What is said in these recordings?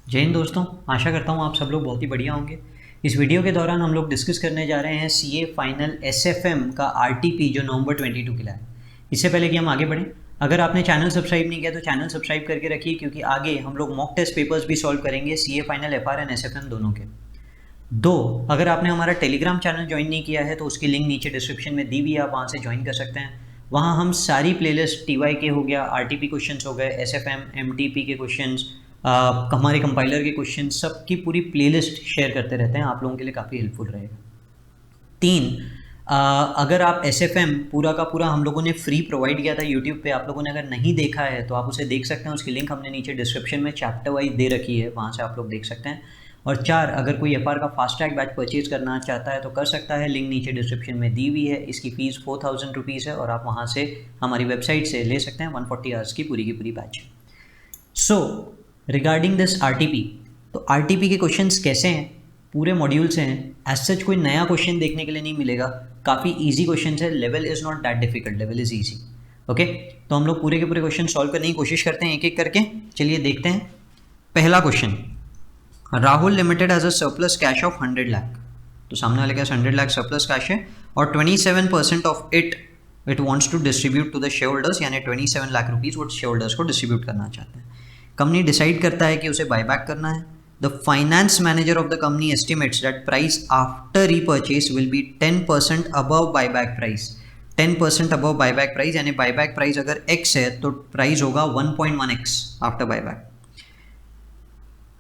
जय हिंद दोस्तों। आशा करता हूँ आप सब लोग बहुत ही बढ़िया होंगे। इस वीडियो के दौरान हम लोग डिस्कस करने जा रहे हैं सीए फाइनल एसएफएम का आरटीपी जो नवंबर 22 के लिए है। इससे पहले कि हम आगे बढ़ें, अगर आपने चैनल सब्सक्राइब नहीं किया तो चैनल सब्सक्राइब करके रखिए, क्योंकि आगे हम लोग मॉक टेस्ट पेपर्स भी सॉल्व करेंगे CA final FR and SFM दोनों के। अगर आपने हमारा टेलीग्राम चैनल ज्वाइन नहीं किया है तो उसकी लिंक नीचे डिस्क्रिप्शन में दी हुई है, आप वहाँ से ज्वाइन कर सकते हैं। वहाँ हम सारी प्लेलिस्ट टीवाई के हो गया, आरटीपी क्वेश्चंस हो गए, एसएफएम एमटीपी के क्वेश्चंस, हमारे कंपाइलर के क्वेश्चन, सब की पूरी प्लेलिस्ट शेयर करते रहते हैं। आप लोगों के लिए काफ़ी हेल्पफुल रहेगा। अगर आप एस एफ एम पूरा का पूरा हम लोगों ने फ्री प्रोवाइड किया था यूट्यूब पे, आप लोगों ने अगर नहीं देखा है तो आप उसे देख सकते हैं। उसकी लिंक हमने नीचे डिस्क्रिप्शन में चैप्टर वाइज दे रखी है, वहाँ से आप लोग देख सकते हैं। और अगर कोई एफ आर का फास्ट ट्रैक बैच परचेज करना चाहता है तो कर सकता है, लिंक नीचे डिस्क्रिप्शन में दी हुई है। इसकी फ़ीस 4000 रुपीज़ है और आप वहाँ से हमारी वेबसाइट से ले सकते हैं 140 आवर्स की पूरी बैच। रिगार्डिंग दिस आरटीपी, तो आरटीपी के क्वेश्चंस कैसे हैं, पूरे मॉड्यूल से हैं। एज सच कोई नया क्वेश्चन देखने के लिए नहीं मिलेगा, काफ़ी इजी क्वेश्चन है। Level is not that difficult, level is easy. Okay, तो हम लोग पूरे के पूरे क्वेश्चन सॉल्व करने की कोशिश करते हैं एक एक करके। चलिए देखते हैं। पहला question, Rahul limited has a surplus cash of 100 lakh. तो सामने वाले के पास 100 लाख सरप्लस कैश है और 27% of it wants to distribute to the share holders, यानी 27 लाख रुपीज़ वो शेयर होल्डर्स को डिस्ट्रीब्यूट करना चाहते हैं। कंपनी डिसाइड करता है कि उसे बायबैक करना है। The finance manager of the company estimates that price after repurchase will be 10% above buyback price. 10% above buyback price, यानी बायबैक प्राइस अगर x है तो प्राइस होगा 1.1x after buyback.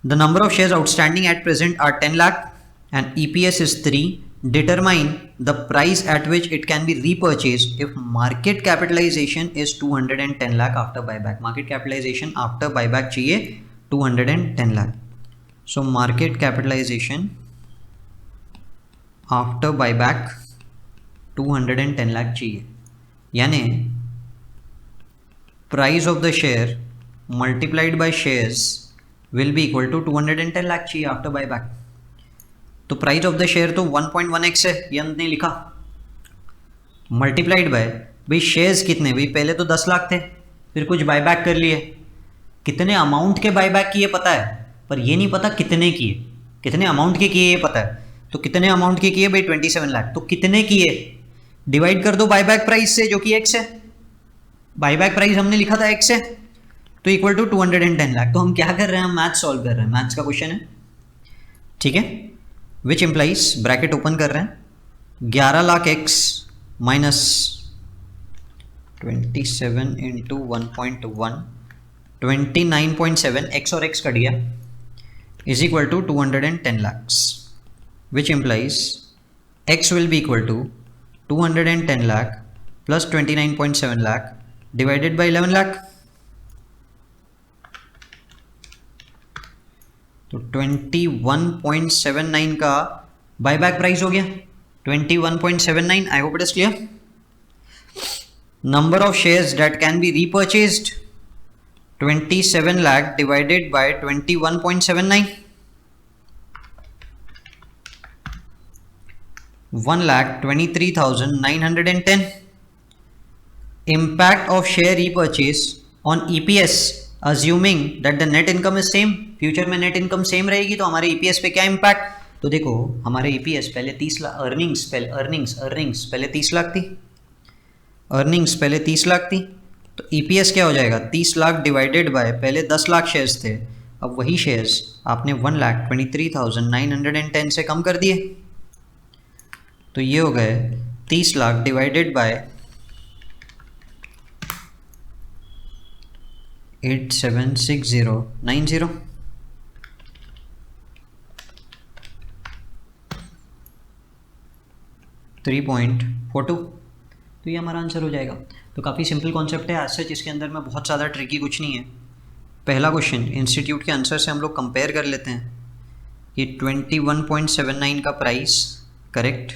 The number of shares outstanding at present are 10 lakh and EPS is 3. Determine the price at which it can be repurchased if market capitalization is 210 lakh after buyback. Market capitalization after buyback चाहिए 210 lakh. So market capitalization after buyback 210 lakh चाहिए, यानी price of the share multiplied by shares will be equal to 210 lakh चाहिए after buyback. तो price of the share तो 1.1x है, ये हमने लिखा, मल्टीप्लाइड बाय भाई शेयर्स कितने, भाई पहले तो 10 लाख थे, फिर कुछ बायबैक कर लिए। कितने अमाउंट के बायबैक किए पता है, पर ये नहीं पता कितने किए, कितने अमाउंट के किए ये पता है। तो कितने अमाउंट के किए भाई 27 लाख, तो कितने किए डिवाइड कर दो बायबैक प्राइस से जो कि x है। बायबैक प्राइस हमने लिखा था x है, तो इक्वल टू 210 लाख। तो हम क्या कर रहे हैं, हम मैथ्स सॉल्व कर रहे हैं, मैथ्स का क्वेश्चन है, ठीक है। विच इम्प्लाइज, ब्रैकेट ओपन कर रहे हैं, 11 lakh x minus 27 into 1.1 29.7 x और x कट गया is equal to 210 lakhs, which implies x will be equal to 210 lakh plus 29.7 lakh divided by 11 lakh. तो 21.79 का बायबैक प्राइस हो गया 21.79। I hope it is clear. Number of shares that can be repurchased 27 lakh divided by 21.79, 1,23,910। Impact of share repurchase on EPS assuming that the net income is same। Future में net income same रहेगी तो हमारे EPS पे क्या impact, तो देखो हमारे EPS पहले 30 लाख, अर्निंग्स पहले 30 लाख थी, अर्निंग्स पहले 30 लाख थी, तो EPS क्या हो जाएगा 30 लाख डिवाइडेड बाय पहले 10 लाख शेयर्स थे, अब वही शेयर्स आपने 1,23,910 से कम कर दिए, तो ये हो गए 30 लाख डिवाइडेड बाय 876090, 3.42। तो ये हमारा आंसर हो जाएगा। तो काफ़ी सिंपल कॉन्सेप्ट है, एज सच इसके अंदर में बहुत ज़्यादा ट्रिकी कुछ नहीं है। पहला क्वेश्चन इंस्टीट्यूट के आंसर से हम लोग कंपेयर कर लेते हैं कि 21.79 का प्राइस करेक्ट,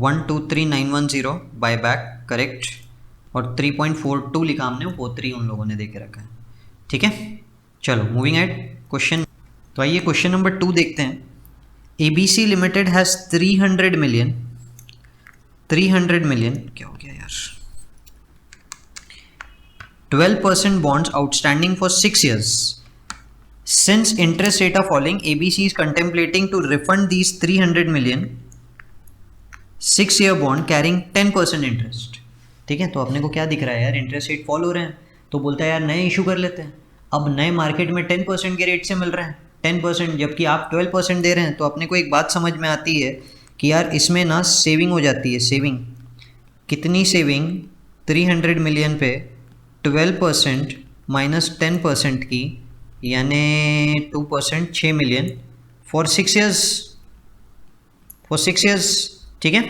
123,910 बायबैक करेक्ट, और 3.42 लिखा हमने, वो 3 उन लोगों ने दे के रखा है, ठीक है। चलो मूविंग एड क्वेश्चन। तो आइए क्वेश्चन नंबर 2 देखते हैं। ABC लिमिटेड हैज़ 300 मिलियन क्या हो गया यार, 12% bonds outstanding for 6 years. Since interest rate are falling, ABC is contemplating to refund these 300 million 6-year bond carrying 10% interest. ठीक है, तो अपने को क्या दिख रहा है यार, इंटरेस्ट रेट फॉल हो रहे हैं, तो बोलता है यार नए इशू कर लेते हैं। अब नए मार्केट में 10% के रेट से मिल रहे हैं, 10%, जबकि आप 12% दे रहे हैं। तो अपने को एक बात समझ में आती है कि यार इसमें ना सेविंग हो जाती है। सेविंग कितनी? सेविंग 300 मिलियन पे 12% माइनस 10% की, यानी 2%, 6 million for 6 years, for 6 years. ठीक है,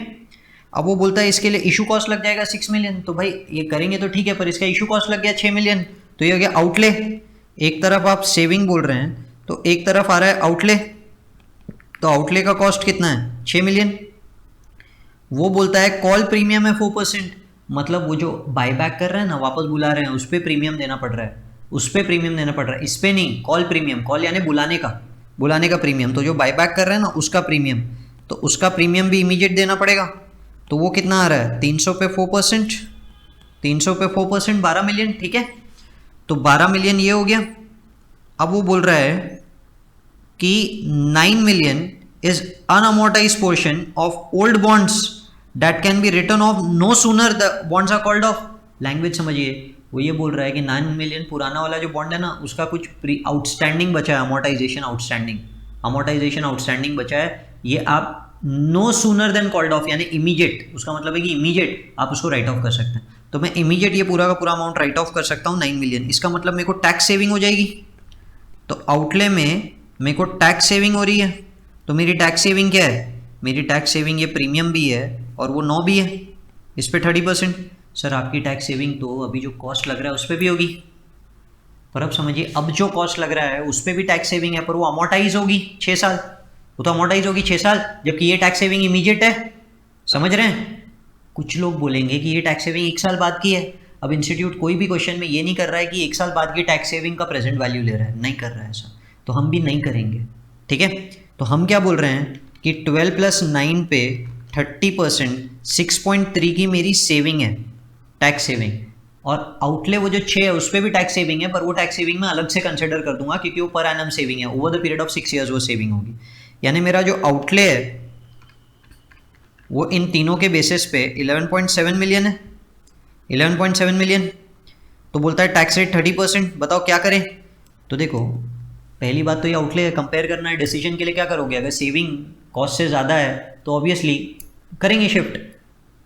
अब वो बोलता है इसके लिए इशू कॉस्ट लग जाएगा 6 मिलियन। तो भाई ये करेंगे तो ठीक है, पर इसका इशू कॉस्ट लग गया 6 मिलियन, तो ये हो गया आउटले। एक तरफ आप सेविंग बोल रहे हैं, तो एक तरफ आ रहा है आउटले। तो आउटले का कॉस्ट कितना है? 6 मिलियन। वो बोलता है कॉल प्रीमियम है 4%, मतलब वो जो बाय बैक कर रहे हैं ना, वापस बुला रहे हैं, उस पर प्रीमियम देना पड़ रहा है, उस पर प्रीमियम देना पड़ रहा है, इस पर नहीं। कॉल प्रीमियम, कॉल यानी बुलाने का, बुलाने का प्रीमियम। तो जो बाय बैक कर रहे हैं ना उसका प्रीमियम, तो उसका प्रीमियम भी इमीडिएट देना पड़ेगा। तो वो कितना आ रहा है? 300 पे 4%, 300 पे 4%, 12 मिलियन। ठीक है, तो 12 मिलियन ये हो गया। अब वो बोल रहा है कि 9 million is unamortize portion of old bonds that can be return of no sooner the bonds are called off. Language समझिए, वो ये बोल रहा है कि 9 मिलियन पुराना वाला जो बॉन्ड है ना, उसका कुछ आउटस्टैंडिंग बचा है, अमोर्टाइजेशन आउटस्टैंडिंग, अमोर्टाइजेशन आउटस्टैंडिंग बचा है। ये आप no sooner than called off, यानी इमीडिएट, उसका मतलब है कि इमीडिएट आप उसको राइट ऑफ कर सकते हैं। तो मैं इमीडिएट ये पूरा का पूरा अमाउंट राइट ऑफ कर सकता हूँ 9 मिलियन। इसका मतलब मेरे को टैक्स सेविंग हो जाएगी। तो आउटले में मेरे को टैक्स सेविंग हो रही है, तो मेरी टैक्स सेविंग क्या है? मेरी टैक्स सेविंग ये प्रीमियम भी है और वो 9 भी है, इस पर 30%। सर आपकी टैक्स सेविंग तो अभी जो कॉस्ट लग रहा है उस पर भी होगी, पर अब समझिए अब जो कॉस्ट लग रहा है उस पर भी टैक्स सेविंग है, पर वो अमोर्टाइज होगी 6 साल, वो तो अमोर्टाइज होगी 6 साल, जबकि ये टैक्स सेविंग इमीडिएट है। समझ रहे हैं? कुछ लोग बोलेंगे कि ये टैक्स सेविंग 1 साल बाद की है। अब इंस्टीट्यूट कोई भी क्वेश्चन में ये नहीं कर रहा है कि 1 साल बाद की टैक्स सेविंग का प्रेजेंट वैल्यू ले रहा है, नहीं कर रहा है ऐसा, तो हम भी नहीं करेंगे। ठीक है, तो हम क्या बोल रहे हैं कि 12 + 9 पे 30%, 6.3 की मेरी सेविंग है, टैक्स सेविंग, और आउटले वो जो 6 है उस पर भी टैक्स सेविंग है, पर वो टैक्स सेविंग मैं अलग से कंसिडर कर दूंगा क्योंकि वो पर एनम सेविंग है, over the period of 6 years वो सेविंग होगी। यानी मेरा जो आउटले है वो इन तीनों के बेसिस पे 11.7 मिलियन है, 11.7 मिलियन। तो बोलता है टैक्स रेट 30%, बताओ क्या करें? तो देखो, पहली बात तो ये आउटले कंपेयर करना है। डिसीजन के लिए क्या करोगे? अगर सेविंग कॉस्ट से ज़्यादा है तो ऑब्वियसली करेंगे शिफ्ट।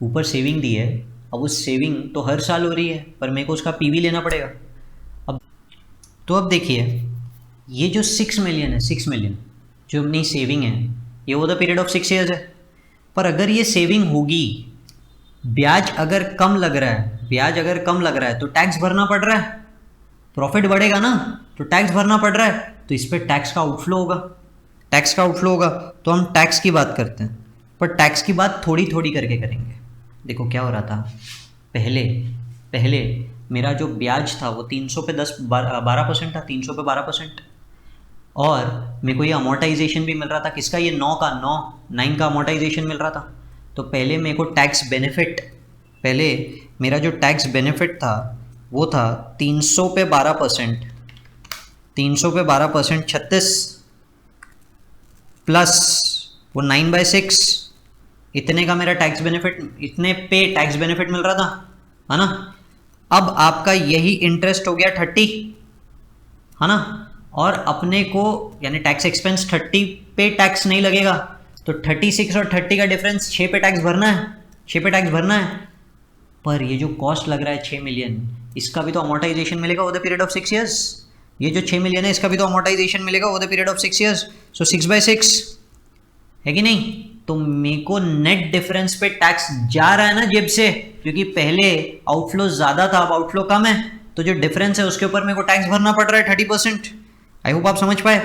ऊपर सेविंग दी है, अब उस सेविंग तो हर साल हो रही है, पर मेरे को उसका पीवी लेना पड़ेगा। अब देखिए, ये जो 6 मिलियन है, 6 मिलियन जो अपनी सेविंग है, ये over the period of 6 years है। पर अगर ये सेविंग होगी, ब्याज अगर कम लग रहा है, ब्याज अगर कम लग रहा है तो टैक्स भरना पड़ रहा है, प्रॉफिट बढ़ेगा ना, तो टैक्स भरना पड़ रहा है, तो इस पर टैक्स का आउटफ्लो होगा, टैक्स का आउटफ्लो होगा। तो हम टैक्स की बात करते हैं, पर टैक्स की बात थोड़ी थोड़ी करके करेंगे। देखो क्या हो रहा था, पहले मेरा जो ब्याज था वो 300 पे 12% था, 300 पे 12%, और मेरे को ये अमोर्टाइजेशन भी मिल रहा था, किसका? ये 9 का अमोर्टाइजेशन मिल रहा था। तो पहले मेरे को टैक्स बेनिफिट, पहले मेरा जो टैक्स बेनिफिट था वो था 300 पे 12%, 300 पे 12%, 36 प्लस वो 9/6, इतने का मेरा टैक्स बेनिफिट, इतने पे टैक्स बेनिफिट मिल रहा था, है ना। अब आपका यही इंटरेस्ट हो गया 30, है ना, और अपने को यानी टैक्स एक्सपेंस 30 पे टैक्स नहीं लगेगा, तो 36 और 30 का डिफरेंस 6 पे टैक्स भरना है, 6 पे टैक्स भरना है। पर ये जो कॉस्ट लग रहा है 6 मिलियन, इसका भी तो अमोर्टाइजेशन मिलेगा over the period of 6 years. ये जो 6 मिलियन है इसका भी तो अमोर्टाइजेशन मिलेगा over the period of 6 years, so 6/6 है कि नहीं। तो मेरे को नेट डिफरेंस पे टैक्स जा रहा है ना जेब से, क्योंकि पहले आउटफ्लो ज़्यादा था, अब आउटफ्लो कम है, तो जो डिफरेंस है उसके ऊपर मेरे को टैक्स भरना पड़ रहा है 30%। आई होप आप समझ पाए।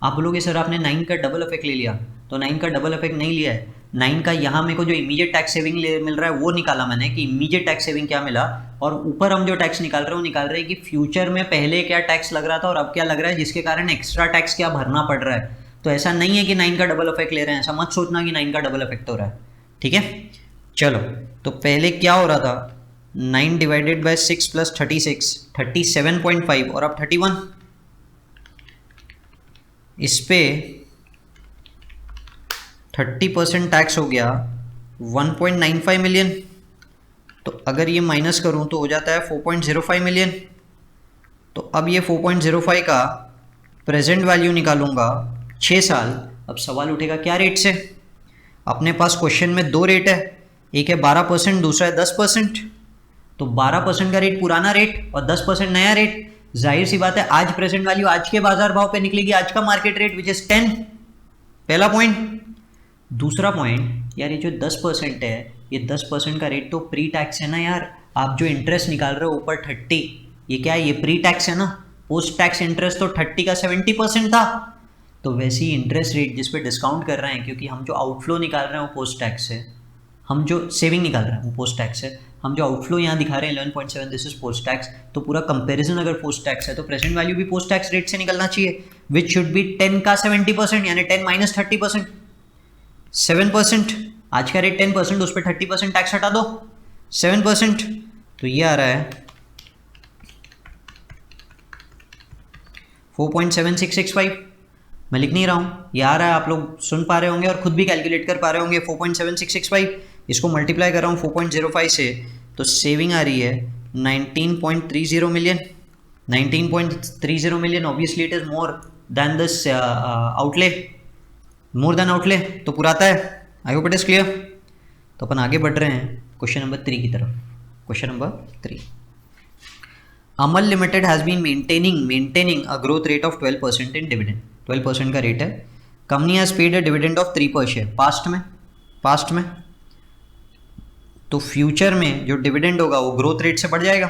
आप बोलोगे सर आपने 9 का डबल इफेक्ट ले लिया, तो 9 का डबल इफेक्ट नहीं लिया है। 9 का यहाँ मेरे को जो इमीडिएट टैक्स सेविंग मिल रहा है वो निकाला मैंने, कि इमीडिएट टैक्स सेविंग क्या मिला, और ऊपर हम जो टैक्स निकाल रहे हैं वो निकाल रहे हैं कि फ्यूचर में पहले क्या टैक्स लग रहा था और अब क्या लग रहा है, जिसके कारण एक्स्ट्रा टैक्स क्या भरना पड़ रहा है। तो ऐसा नहीं है कि 9 का डबल इफेक्ट ले रहे हैं, ऐसा मत सोचना कि 9 का डबल इफेक्ट हो रहा है। ठीक है, चलो, तो पहले क्या हो रहा था, 9 डिवाइडेड बाय 6 प्लस 36, 37.5, और अब 31, इस पे 30% टैक्स हो गया 1.95 मिलियन। तो अगर ये माइनस करूं तो हो जाता है 4.05 मिलियन। तो अब ये 4.05 का प्रेजेंट वैल्यू निकालूंगा 6 साल। अब सवाल उठेगा क्या रेट से। अपने पास क्वेश्चन में दो रेट है, एक है 12%, दूसरा है 10%। तो 12% का रेट पुराना रेट और 10% नया रेट। जाहिर सी बात है आज प्रेजेंट वैल्यू आज के बाजार भाव पे निकलेगी, आज का मार्केट रेट विच इज 10। पहला पॉइंट। दूसरा पॉइंट, यार ये जो 10% है, ये 10% का रेट तो प्री टैक्स है ना यार। आप जो इंटरेस्ट निकाल रहे हो ऊपर 30, ये क्या है, ये प्री टैक्स है ना। पोस्ट टैक्स इंटरेस्ट तो 30 का 70% था। तो वैसे ही इंटरेस्ट रेट जिस पे डिस्काउंट कर रहे हैं, क्योंकि हम जो आउटफ्लो निकाल रहे हैं वो पोस्ट टैक्स है, हम जो सेविंग निकाल रहे हैं वो पोस्ट टैक्स है, हम जो आउटफ्लो यहाँ दिखा रहे हैं 11.7 दिस इज पोस्ट टैक्स। तो पूरा कंपैरिजन अगर पोस्ट टैक्स है तो प्रेजेंट वैल्यू भी पोस्ट टैक्स रेट से निकलना चाहिए, विच शुड बी 10 का 70%, यानी 10 माइनस 30%, 7%। आज का रेट 10%, उस पर 30% टैक्स हटा दो, 7%। तो ये आ रहा है 4.7665। मैं लिख नहीं रहा हूँ, ये आ रहा है, आप लोग सुन पा रहे होंगे और खुद भी कैलकुलेट कर पा रहे होंगे। 4.7665 इसको मल्टीप्लाई कर रहा हूँ 4.05 से, तो सेविंग आ रही है 19.30 million. 19.30 million, obviously it is more than this outlay, more than outlay तो पूरा आता है। आई होप इट इज क्लियर। तो अपन आगे बढ़ रहे हैं क्वेश्चन नंबर 3 की तरफ। Question number 3, Amal limited has been maintaining a growth rate of 12% in dividend. 12% का रेट है। Company has paid a dividend of 3 per share past में। तो फ्यूचर में जो डिविडेंड होगा वो ग्रोथ रेट से बढ़ जाएगा।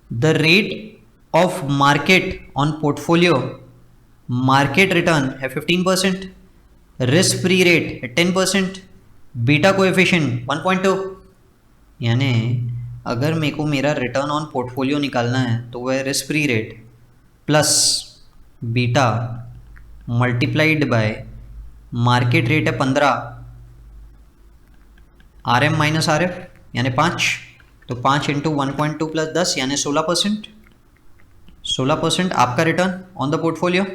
The rate of market on portfolio, market return है 15%, रिस्क फ्री रेट है 10%, बीटा कोएफिशिएंट 1.2। यानी अगर मेरे को मेरा रिटर्न ऑन पोर्टफोलियो निकालना है तो वह risk free rate plus beta multiplied by market rate है 15, RM माइनस RF यानी 5। तो 5 इंटू 1.2 प्लस 10 यानी 16%। 16% आपका return on the portfolio.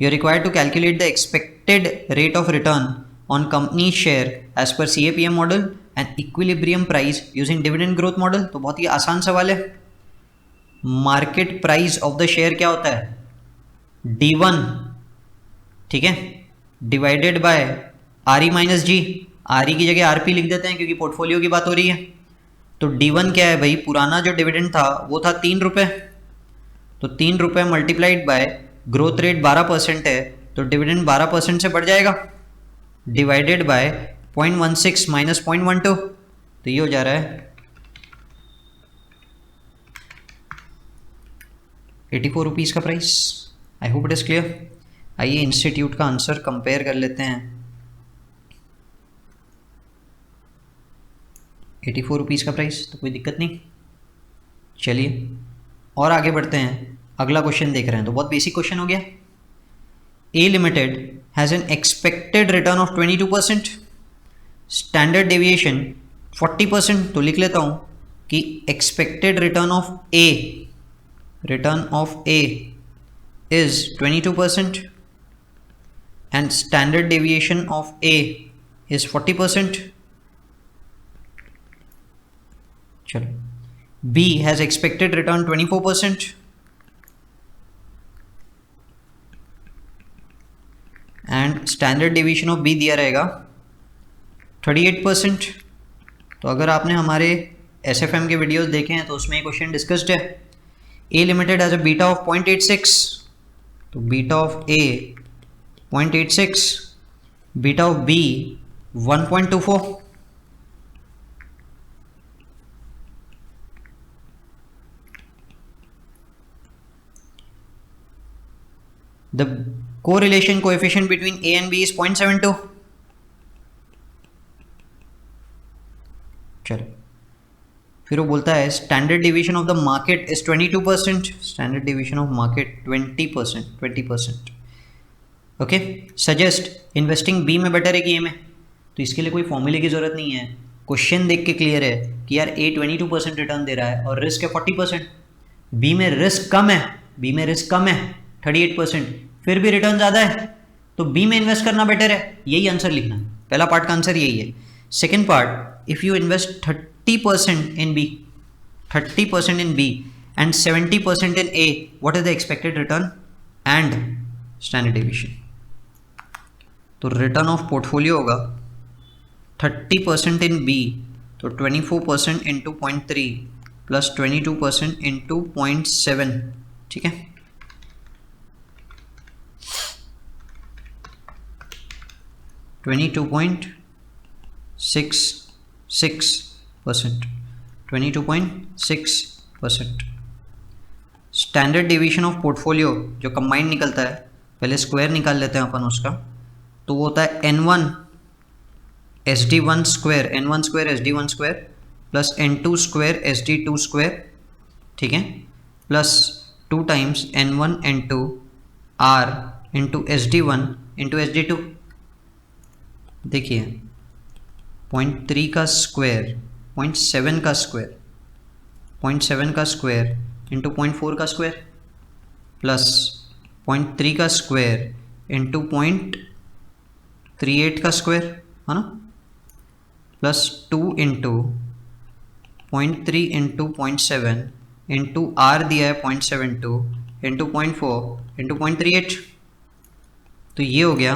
You are required to calculate the expected rate of return on company share as per CAPM model and equilibrium price using dividend growth model। तो बहुत ही आसान सवाल है। Market price of the share क्या होता है, D1, ठीक है, divided by RE minus G. RE की जगह RP लिख देते हैं क्योंकि पोर्टफोलियो की बात हो रही है। तो D1 क्या है भाई, पुराना जो डिविडेंड था वो था 3 रुपये। तो 3 रुपये मल्टीप्लाइड बाय ग्रोथ रेट 12% है, तो डिविडेंड 12% से बढ़ जाएगा, डिवाइडेड बाय 0.16 माइनस 0.12। तो ये हो जा रहा है 84 रुपीज़ का price. I hope it is clear. आइए इंस्टीट्यूट का आंसर कंपेयर कर लेते हैं। 84 रुपीज़ का प्राइस, तो कोई दिक्कत नहीं। चलिए और आगे बढ़ते हैं, अगला क्वेश्चन देख रहे हैं। तो बहुत बेसिक क्वेश्चन हो गया। A limited has an expected return of 22%, standard deviation 40%। तो लिख लेता हूँ कि expected return of A is 22% and standard deviation of A is 40%। चलो, B has expected return 24% and standard deviation of B दिया रहेगा 38%। तो अगर आपने हमारे SFM के वीडियोस देखे हैं तो उसमें ये क्वेश्चन डिस्कस्ड है। A limited has a beta of 0.86, तो beta of A 0.86, beta of B 1.24। The correlation coefficient between A and B is 0.72। चलो, फिर वो बोलता है standard division of the market is 22%, standard division of market 20%। Okay, suggest investing B में better है कि ए में। तो इसके लिए कोई फॉर्मूले की जरूरत नहीं है, क्वेश्चन देख के क्लियर है कि यार ए 22% रिटर्न दे रहा है और रिस्क है 40%। बी में रिस्क कम है, 38%, फिर भी रिटर्न ज़्यादा है तो बी में इन्वेस्ट करना बेटर है, यही आंसर लिखना है। पहला पार्ट का आंसर यही है। Second part, if you invest 30% in B, 30% in B and 70% in A, what is the expected return and standard deviation? तो रिटर्न ऑफ पोर्टफोलियो होगा 30% इन B, तो 24% इंटू 0.3 प्लस 22% इंटू 0.7, ठीक है। %22.66, 22.6%। स्टैंडर्ड डेविएशन ऑफ पोर्टफोलियो जो combined निकलता है, पहले square निकाल लेते हैं अपन उसका, तो वो होता है N1 SD1 square, N1 square SD1 square plus N2 square SD2 square, ठीक है, plus 2 times N1 N2 R into SD1 into SD2। देखिए 0.3 का स्क्वायर, 0.7 का स्क्वायर, 0.7 का स्क्वायर इंटू 0.4 का स्क्वायर प्लस 0.3 का स्क्वायर इंटू 0.38 का स्क्वायर, है ना, plus 2 into 0.3 into 0.7 into R दिया है 0.72 इंटू 0.4 इंटू 0.38, तो ये हो गया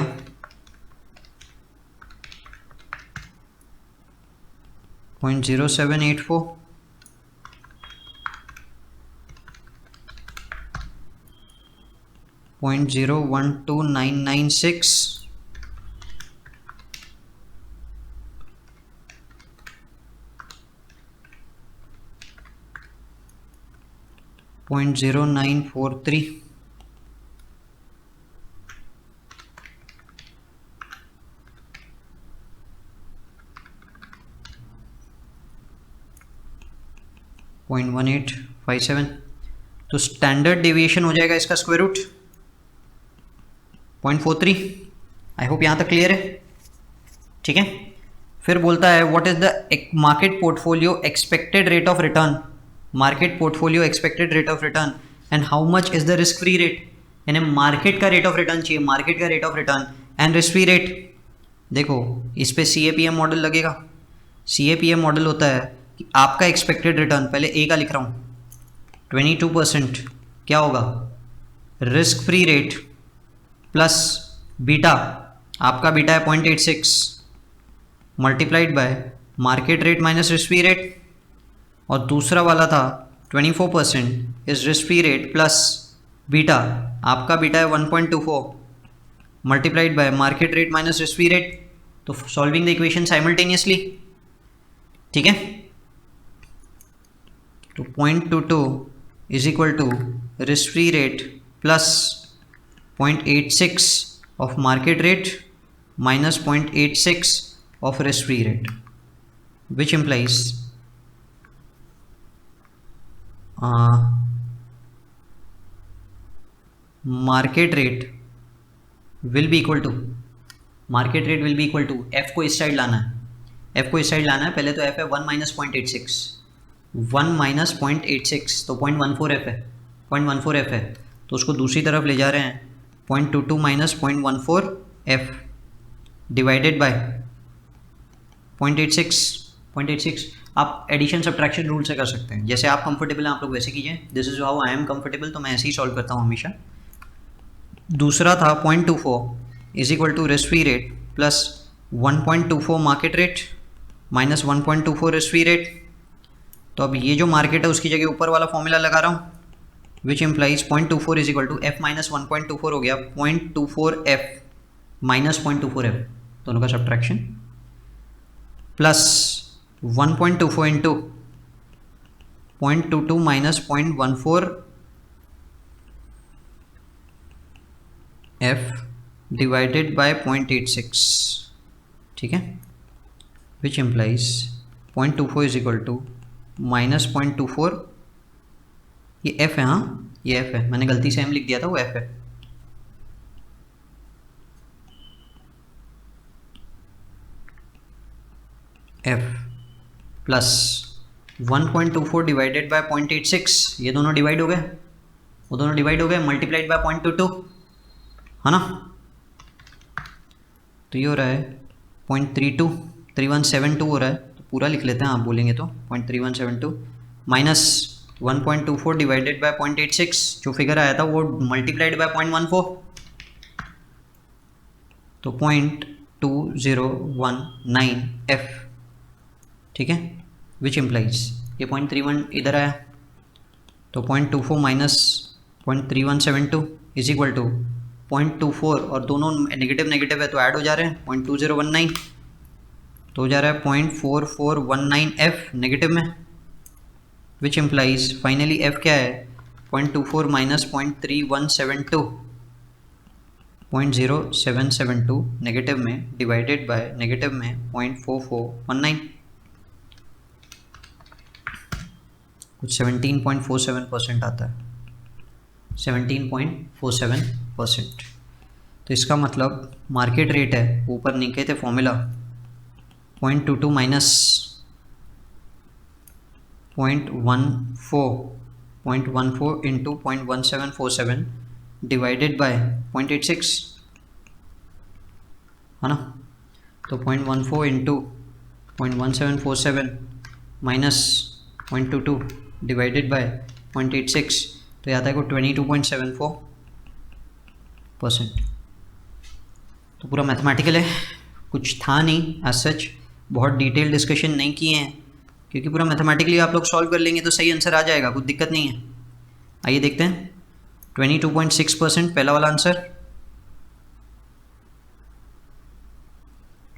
0.0784, .012996, 0.0943, .1857। तो स्टैंडर्ड डेविएशन हो जाएगा इसका स्क्वायर रूट 0.43। आई होप यहाँ तक क्लियर है, ठीक है। फिर बोलता है what is the market portfolio expected rate of return, market portfolio expected rate of return and how much is the risk free rate, यानी मार्केट का रेट ऑफ रिटर्न चाहिए, मार्केट का rate of return and risk free rate. देखो इस पे CAPM model लगेगा। CAPM model होता है कि आपका एक्सपेक्टेड रिटर्न, पहले ए का लिख रहा हूँ, 22% क्या होगा, risk free rate plus beta, आपका बीटा है 0.86 multiplied by market rate minus risk free rate, और दूसरा वाला था 24% is risk free rate plus beta, आपका बीटा है 1.24 multiplied by market rate minus risk free rate. तो सॉल्विंग द इक्वेशन साइमल्टेनियसली, ठीक है। तो 0.22 is equal to risk free rate plus 0.86 of market rate minus 0.86 of risk free rate, which implies market rate will be equal to, market rate will be equal to F को इस side लाना है, F को इस side लाना है। पहले तो F है 1 minus 0.86, 1 minus 0.86 तो 0.14 F है, 0.14 F है, तो उसको दूसरी तरफ ले जा रहे हैं 0.22 माइनस 0.14 F डिवाइडेड बाय 0.86। आप एडिशन सब्ट्रैक्शन रूल से कर सकते हैं, जैसे आप कंफर्टेबल हैं आप लोग वैसे कीजिए। This is how I am comfortable, तो मैं ऐसे ही सॉल्व करता हूँ हमेशा। दूसरा था 0.24 is equal to risk free rate plus 1.24 market rate minus 1.24 risk free rate. तो अब ये जो मार्केट है उसकी जगह ऊपर वाला फॉर्मूला लगा रहा हूँ, which implies 0.24 is equal to F minus 1.24 हो गया 0.24 F माइनस 0.24 F, दोनों का subtraction, plus 1.24 into 0.22 minus 0.14 F divided by 0.86, ठीक है, which implies 0.24 is equal to minus 0.24, ये F है, हाँ ये F है, मैंने गलती से M लिख दिया था, वो F है। F प्लस 1.24 डिवाइडेड बाय 0.86, ये दोनों डिवाइड हो गए, वो दोनों डिवाइड हो गए, मल्टीप्लाइड बाय 0.22 है ना, तो ये हो रहा है 0.32 3172 हो रहा है, तो पूरा लिख लेते हैं, आप बोलेंगे तो 0.3172 माइनस 1.24 डिवाइडेड बाय 0.86, जो फिगर आया था वो मल्टीप्लाइड बाय 0.14, तो 0.2019 f, ठीक है, विच इम्प्लाइज ये 0.31 इधर आया, तो 0.24 माइनस 0.3172 इज इक्वल टू 0.24, और दोनों नेगेटिव नेगेटिव है तो ऐड हो जा रहे हैं, 0.2019, तो हो जा रहा है 0.4419 f नेगेटिव में, विच इम्प्लाइज फाइनली f क्या है 0.24 माइनस 0.3172 0.0772 नेगेटिव में डिवाइडेड बाय नेगेटिव में 0.4419, कुछ 17.47% आता है, 17.47%। तो इसका मतलब मार्केट रेट है, ऊपर लिखे थे formula 0.22 minus 0.14 into 0.1747 divided by 0.86 है ना, तो 0.14 इंटू 0.1747 माइनस 0.22 डिवाइडेड बाय 0.86, तो आता है को 22.74%। तो पूरा मैथमेटिकल है, कुछ था नहीं एज सच, बहुत डिटेल डिस्कशन नहीं किए हैं, क्योंकि पूरा मैथमेटिकली आप लोग सॉल्व कर लेंगे तो सही आंसर आ जाएगा, कुछ दिक्कत नहीं है। आइए देखते हैं 22.6% पहला वाला आंसर,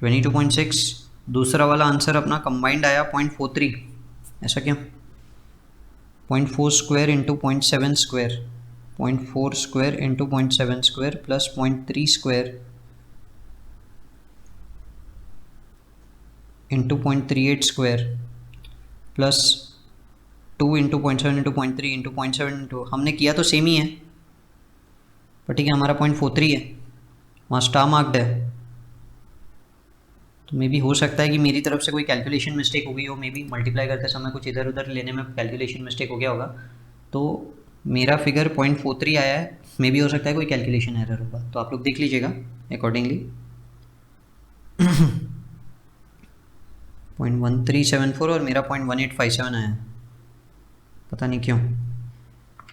22.6, दूसरा वाला आंसर अपना कंबाइंड आया 0.43, ऐसा क्यों, 0.4 square into 0.7 square, 0.4 square into 0.7 square plus 0.3 square into 0.38 square plus 2 into 0.7 into 0.3 into 0.7 into, हमने किया तो सेम ही है, पर ठीक है हमारा 0.43 है, वहाँ स्टार मार्क्ड है, तो मे बी हो सकता है कि मेरी तरफ से कोई कैलकुलेशन मिस्टेक हो गई हो, मे बी मल्टीप्लाई करते समय कुछ इधर उधर लेने में कैलकुलेशन मिस्टेक हो गया होगा, तो मेरा फिगर 0.43 आया है, मे बी हो सकता है कोई कैलकुलेशन एरर होगा, तो आप लोग देख लीजिएगा अकॉर्डिंगली। 0.1374 और मेरा 0.1857 आया, पता नहीं क्यों,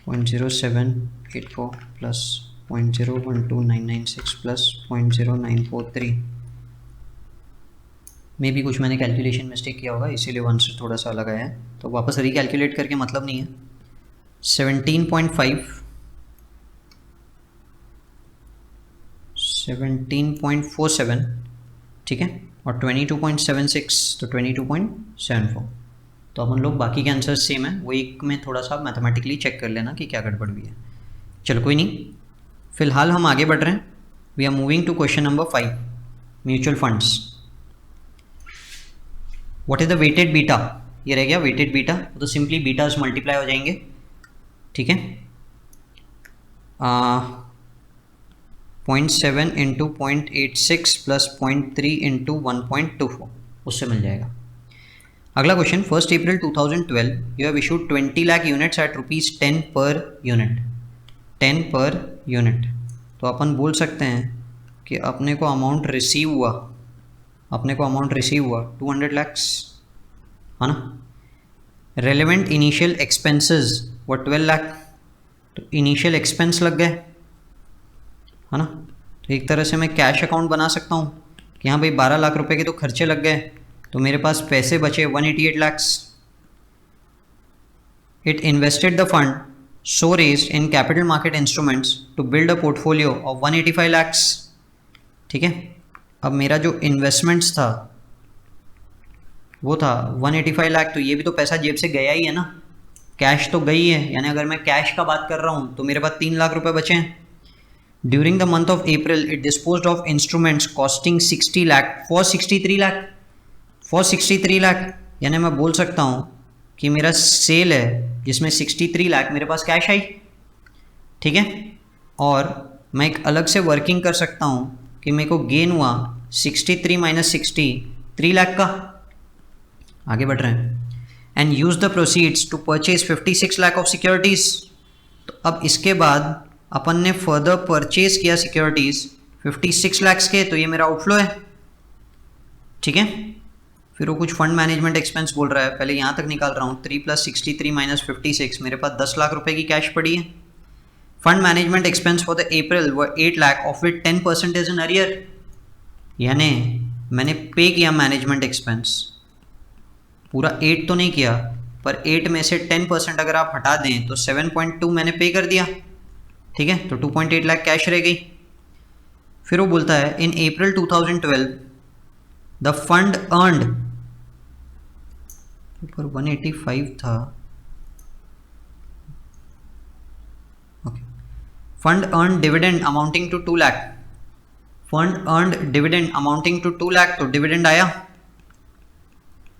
0.0784 प्लस 0.012996 प्लस 0.0943, मे भी कुछ मैंने कैलकुलेशन मिस्टेक किया होगा, इसीलिए वन से थोड़ा सा अलग आया है, तो वापस रिकैलकुलेट करके मतलब नहीं है। 17.47 ठीक है, और 22.76 तो 22.74, तो अपन लोग बाकी के आंसर सेम है, वो एक में थोड़ा सा मैथमेटिकली चेक कर लेना कि क्या गड़बड़ भी है। चलो कोई नहीं, फिलहाल हम आगे बढ़ रहे हैं, we are moving to question number 5, mutual funds. What is the weighted beta, ये रह गया वेटेड बीटा, तो सिंपली बीटास मल्टीप्लाई हो जाएंगे, ठीक है, 0.7 इंटू 0.86 प्लस 0.3 इंटू 1.24, उससे मिल जाएगा। अगला question, 1 April 2012 you have issued 20 lakh units at ₹10 per unit, 10 per unit, तो अपन बोल सकते हैं कि अपने को अमाउंट रिसीव हुआ 200 lakhs है ना। रेलेवेंट इनिशियल एक्सपेंसेस वो 12 लाख, तो इनिशियल एक्सपेंस लग गए है ना, तो एक तरह से मैं कैश अकाउंट बना सकता हूँ कि हाँ भाई 12 लाख रुपए के तो खर्चे लग गए, तो मेरे पास पैसे बचे 188 lakhs। It invested the fund so raised in capital market instruments to build a portfolio of 185 lakhs, ठीक है। अब मेरा जो इन्वेस्टमेंट्स था वो था 185 लाख, तो ये भी तो पैसा जेब से गया ही है ना, कैश तो गई है, यानी अगर मैं कैश का बात कर रहा हूँ तो मेरे पास 3 लाख रुपए बचे हैं। During the month of April it disposed of instruments costing 60 lakh for 63 lakh, यानी मैं बोल सकता हूँ कि मेरा सेल है जिसमें 63 लाख मेरे पास कैश आई, ठीक है। और मैं एक अलग से वर्किंग कर सकता हूँ कि मेरे को गेन हुआ 63 माइनस 60 3 लाख का। आगे बढ़ रहे हैं, and use the proceeds to purchase 56 lakh of securities, तो अब इसके बाद अपन ने फर्दर परचेज किया सिक्योरिटीज 56 लाख के, तो ये मेरा आउटफ्लो है, ठीक है। फिर वो कुछ फंड मैनेजमेंट एक्सपेंस बोल रहा है, पहले यहाँ तक निकाल रहा हूँ, 3 + 63 - 56, मेरे पास 10 लाख रुपए की कैश पड़ी है। Fund management expense for the April व 8 lakh, of which 10% is in arrear, यानी मैंने पे किया मैनेजमेंट एक्सपेंस, पूरा 8 तो नहीं किया, पर 8 में से 10% अगर आप हटा दें तो 7.2 मैंने पे कर दिया, ठीक है। तो 2.8 लाख कैश रह गई। फिर वो बोलता है in April 2012 the fund earned, ऊपर 185 था, okay, fund earn dividend amounting to 2 lakh, fund earn dividend amounting to 2 lakh, तो डिविडेंड आया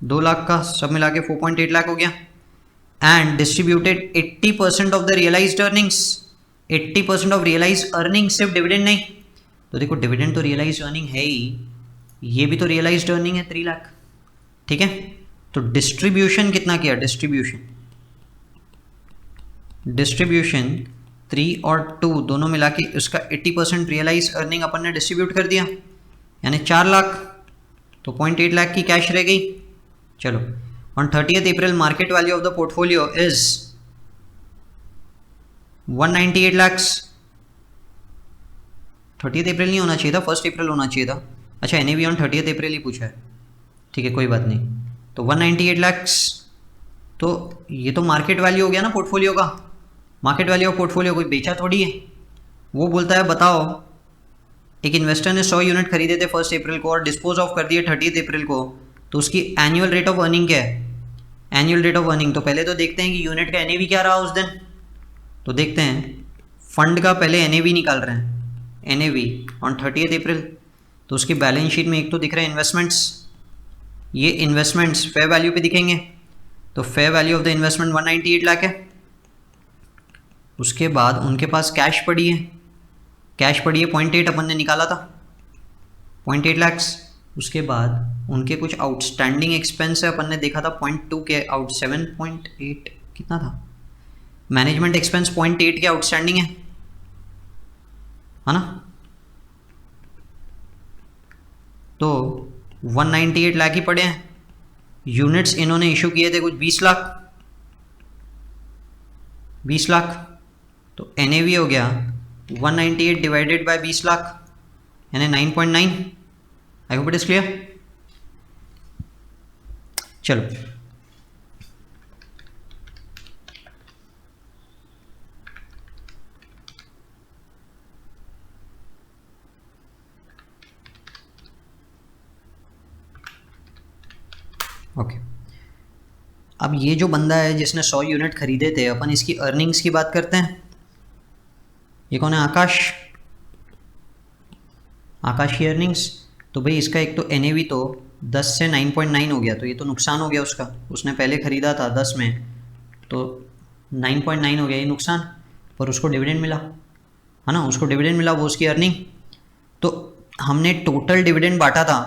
2 लाख का, सब मिला के 4.8 लाख हो गया। And distributed 80% of the realised earnings, 80% of realised earning, सिर्फ डिविडेंड नहीं। तो देखो डिविडेंड तो रियलाइज्ड अर्निंग है ही, ये भी तो रियलाइज्ड अर्निंग है 3 लाख, ठीक है। तो डिस्ट्रीब्यूशन कितना किया, डिस्ट्रीब्यूशन 3 और 2 दोनों मिला के उसका 80% रियलाइज अर्निंग अपन ने डिस्ट्रीब्यूट कर दिया, यानी 4 लाख, तो 0.8 लाख की कैश रह गई। चलो, on 30th April market value of the portfolio is 198 lakhs। 30th अप्रैल नहीं होना चाहिए था, 1 अप्रैल होना चाहिए था। अच्छा, NAV ऑन 30th अप्रैल ही पूछा है, ठीक है, कोई बात नहीं। तो 198 lakhs, तो ये तो मार्केट वैल्यू हो गया ना पोर्टफोलियो का, मार्केट वैल्यू ऑफ पोर्टफोलियो, कोई बेचा थोड़ी है। वो बोलता है बताओ, एक इन्वेस्टर ने 100 यूनिट खरीदे थे 1 अप्रैल को और डिस्पोज ऑफ कर दिए 30th अप्रैल को, तो उसकी एनुअल रेट ऑफ अर्निंग क्या है, एनुअल रेट ऑफ अर्निंग। तो पहले तो देखते हैं कि यूनिट का NAV क्या रहा उस दिन, तो देखते हैं फंड का पहले NAV निकाल रहे हैं, NAV ऑन 30th अप्रैल। तो उसकी बैलेंस शीट में एक तो दिख रहा है इन्वेस्टमेंट्स, ये इन्वेस्टमेंट्स फेयर वैल्यू पे दिखेंगे, तो fair value of the investment 198 lakh है। उसके बाद उनके पास कैश पड़ी है, कैश पड़ी है 0.8, अपन ने निकाला था 0.8 lakhs। उसके बाद उनके कुछ आउटस्टैंडिंग एक्सपेंस है, अपन ने देखा था 0.2 के आउट, 7.8 कितना था, मैनेजमेंट एक्सपेंस 0.8 के आउटस्टैंडिंग है ना। तो 198 लाख ही पड़े हैं। यूनिट्स इन्होंने इशू किए थे कुछ 20 लाख, 20 लाख, तो NAV हो गया 198 डिवाइडेड बाय 20 लाख, यानी 9.9। आई होप इट इज क्लियर। चलो, ओके। अब ये जो बंदा है जिसने 100 यूनिट खरीदे थे, अपन इसकी अर्निंग्स की बात करते हैं। ये कौन है, आकाश, आकाश की अर्निंग्स। तो भाई इसका एक तो NAV तो 10 से 9.9 हो गया, तो ये तो नुकसान हो गया उसका, उसने पहले ख़रीदा था 10 में, तो 9.9 हो गया, ये नुकसान। पर उसको डिविडेंड मिला है ना, उसको डिविडेंड मिला, वो उसकी अर्निंग। तो हमने टोटल डिविडेंड बांटा था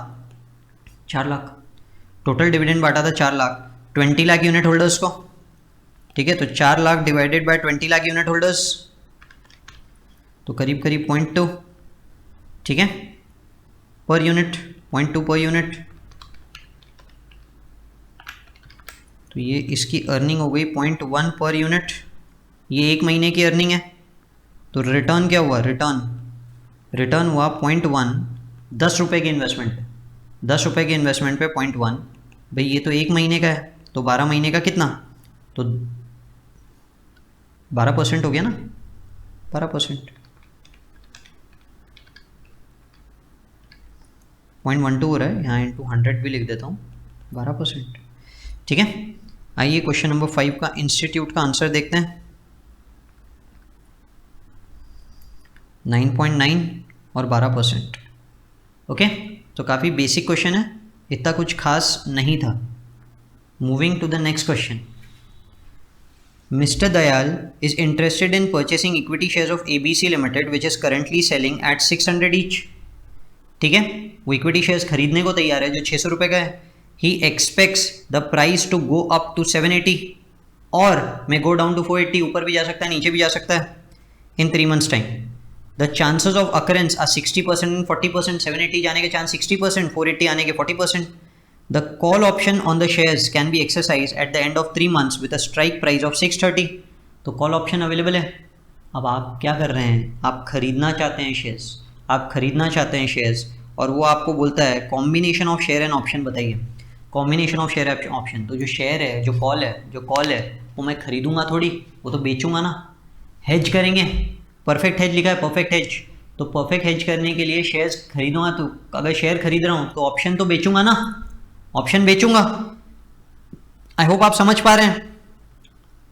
4 लाख, टोटल डिविडेंड बांटा था 4 लाख, 20 लाख यूनिट होल्डर्स को, ठीक है। तो 4 lakh divided bye 20 lakh unit holders, तो करीब करीब 0.2, ठीक है, पर यूनिट, 0.2 पर यूनिट। तो ये इसकी अर्निंग हो गई 0.1 पर यूनिट, ये 1 महीने की अर्निंग है। तो रिटर्न क्या हुआ, रिटर्न हुआ 0.1, 10 रुपये के इन्वेस्टमेंट पे, 10 रुपये के इन्वेस्टमेंट पे 0.1। भाई ये तो 1 महीने का है, तो 12 महीने का कितना, तो 12% हो गया ना, 12%, 0.12 हो रहा है, यहाँ इंटू 100 भी लिख देता हूँ, 12%, ठीक है। आइए क्वेश्चन नंबर 5 का इंस्टीट्यूट का आंसर देखते हैं। 9.9 और 12%, ओके। तो काफ़ी बेसिक क्वेश्चन है, इतना कुछ खास नहीं था। Moving to the next question. Mister Dayal is interested in purchasing equity shares of ABC limited which is currently selling at 600 each, ठीक है। वो इक्विटी शेयर्स खरीदने को तैयार है जो 600 रुपये का है। He expects the price to go up to 780, और मैं गो डाउन टू 480, ऊपर भी जा सकता है नीचे भी जा सकता है in 3 months time. The chances of occurrence are 60% and 40%, 780 जाने के चांस 60%, 480 आने के 40%। The call option on the shares can be exercise at the end of 3 months with a strike price of 630। तो कॉल ऑप्शन अवेलेबल है। अब आप क्या कर रहे हैं, आप खरीदना चाहते हैं शेयर्स, आप खरीदना चाहते हैं शेयर्स, और वो आपको बोलता है combination of share and option बताइए, कॉम्बिनेशन ऑफ शेयर ऑप्शन। तो जो शेयर है, जो कॉल है वो मैं खरीदूंगा थोड़ी, वो तो बेचूंगा ना। हेज करेंगे, परफेक्ट हेज लिखा है, परफेक्ट हेज। तो परफेक्ट हेज करने के लिए शेयर्स खरीदूंगा, तो अगर शेयर खरीद रहा हूँ तो ऑप्शन तो बेचूंगा ना, ऑप्शन बेचूंगा। आई होप आप समझ पा रहे हैं।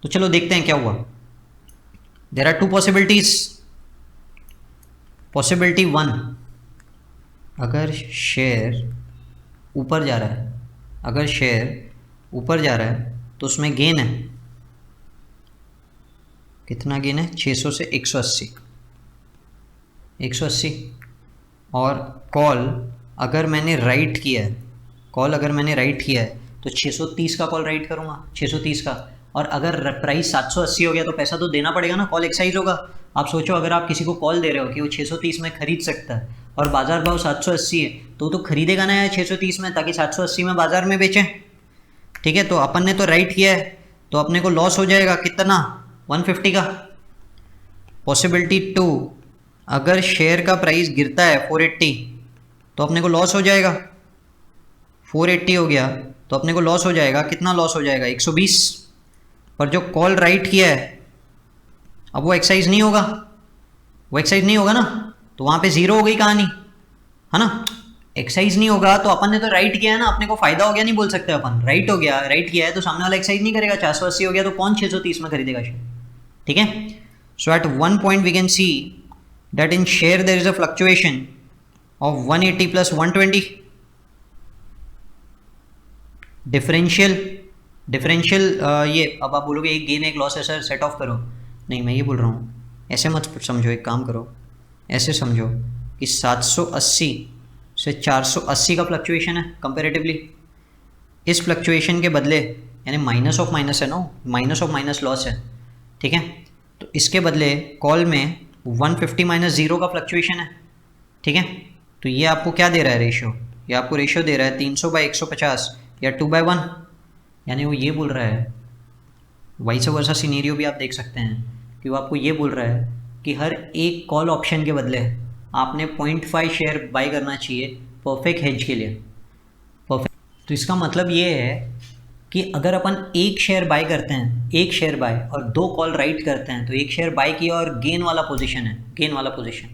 तो चलो देखते हैं क्या हुआ। There are 2 possibilities. पॉसिबिलिटी 1, अगर शेयर ऊपर जा रहा है, अगर शेयर ऊपर जा रहा है तो उसमें गेन है। कितना गेन है? 600 से 180, 180। और कॉल अगर मैंने राइट किया है, कॉल अगर मैंने राइट किया है तो 630 का कॉल राइट करूँगा, 630 का। और अगर प्राइस 780 हो गया तो पैसा तो देना पड़ेगा ना, कॉल एक्साइज होगा। आप सोचो, अगर आप किसी को कॉल दे रहे हो कि वो 630 में खरीद सकता है और बाजार भाव 780 है, तो खरीदेगा ना यार 630 में, ताकि 780 में बाजार में बेचें। ठीक है, तो अपन ने तो राइट किया है, तो अपने को लॉस हो जाएगा कितना? 150 का। पॉसिबिलिटी 2, अगर शेयर का प्राइस गिरता है 480 तो अपने को लॉस हो जाएगा। 480 हो गया तो अपने को लॉस हो जाएगा, कितना लॉस हो जाएगा? 120। पर जो कॉल राइट किया है अब वो एक्साइज नहीं होगा, वो एक्साइज नहीं होगा ना, तो वहाँ पे जीरो हो गई कहानी, है ना। एक्साइज नहीं होगा तो अपन ने तो राइट किया है ना, अपने को फायदा हो गया नहीं बोल सकते अपन। राइट हो गया, राइट किया है तो सामने वाला एक्साइज नहीं करेगा। 480 हो गया तो कौन 630 में खरीदेगा शेयर? ठीक है। So at one point we can see that in share there is a fluctuation of 180 plus 120। Differential ये, अब आप बोलोगे एक गेन एक लॉस है सर, सेट ऑफ करो। नहीं, मैं ये बोल रहा हूँ ऐसे मत समझो, एक काम करो, ऐसे समझो कि 780 से 480 का फ्लक्चुएशन है कंपेरेटिवली। इस फ्लक्चुएशन के बदले, यानी माइनस ऑफ माइनस है ना, माइनस ऑफ माइनस लॉस है, ठीक है। तो इसके बदले कॉल में 150 माइनस 0 का फ्लक्चुएशन है, ठीक है। तो ये आपको क्या दे रहा है रेशियो? ये आपको रेशियो दे रहा है 300/150 या 2/1। यानी वो ये बोल रहा है, वाइस वर्सा सिनेरियो भी आप देख सकते हैं कि वो आपको ये बोल रहा है कि हर एक कॉल ऑप्शन के बदले आपने 0.5 शेयर बाई करना चाहिए परफेक्ट हेज के लिए। परफेक्ट, तो इसका मतलब ये है कि अगर अपन एक शेयर बाय करते हैं, एक शेयर बाय और 2 कॉल राइट करते हैं, तो एक शेयर बाय किया और गेन वाला पोजीशन है, गेन वाला पोजीशन,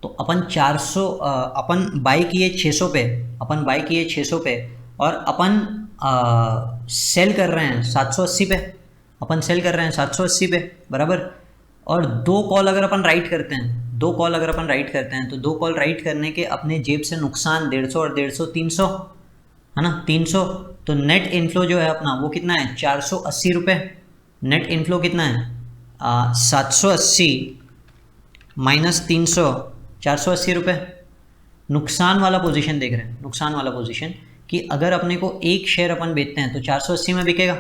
तो अपन 400 अपन बाय किए 600 पे, अपन बाय किए 600 पे और अपन सेल कर रहे हैं 780 पे, अपन सेल कर रहे हैं 780 पे, बराबर। और 2 कॉल अगर अपन राइट करते हैं, 2 कॉल अगर अपन राइट करते हैं, तो 2 कॉल राइट करने के अपने जेब से नुकसान 150 और 150 300, है ना, 300। तो नेट इनफ्लो जो है अपना वो कितना है? 480 रुपये। नेट इनफ्लो कितना है? 780 माइनस 300, 480 रुपये। नुकसान वाला पोजीशन देख रहे हैं, नुकसान वाला पोजीशन, कि अगर अपने को एक शेयर अपन बेचते हैं तो 480 में बिकेगा,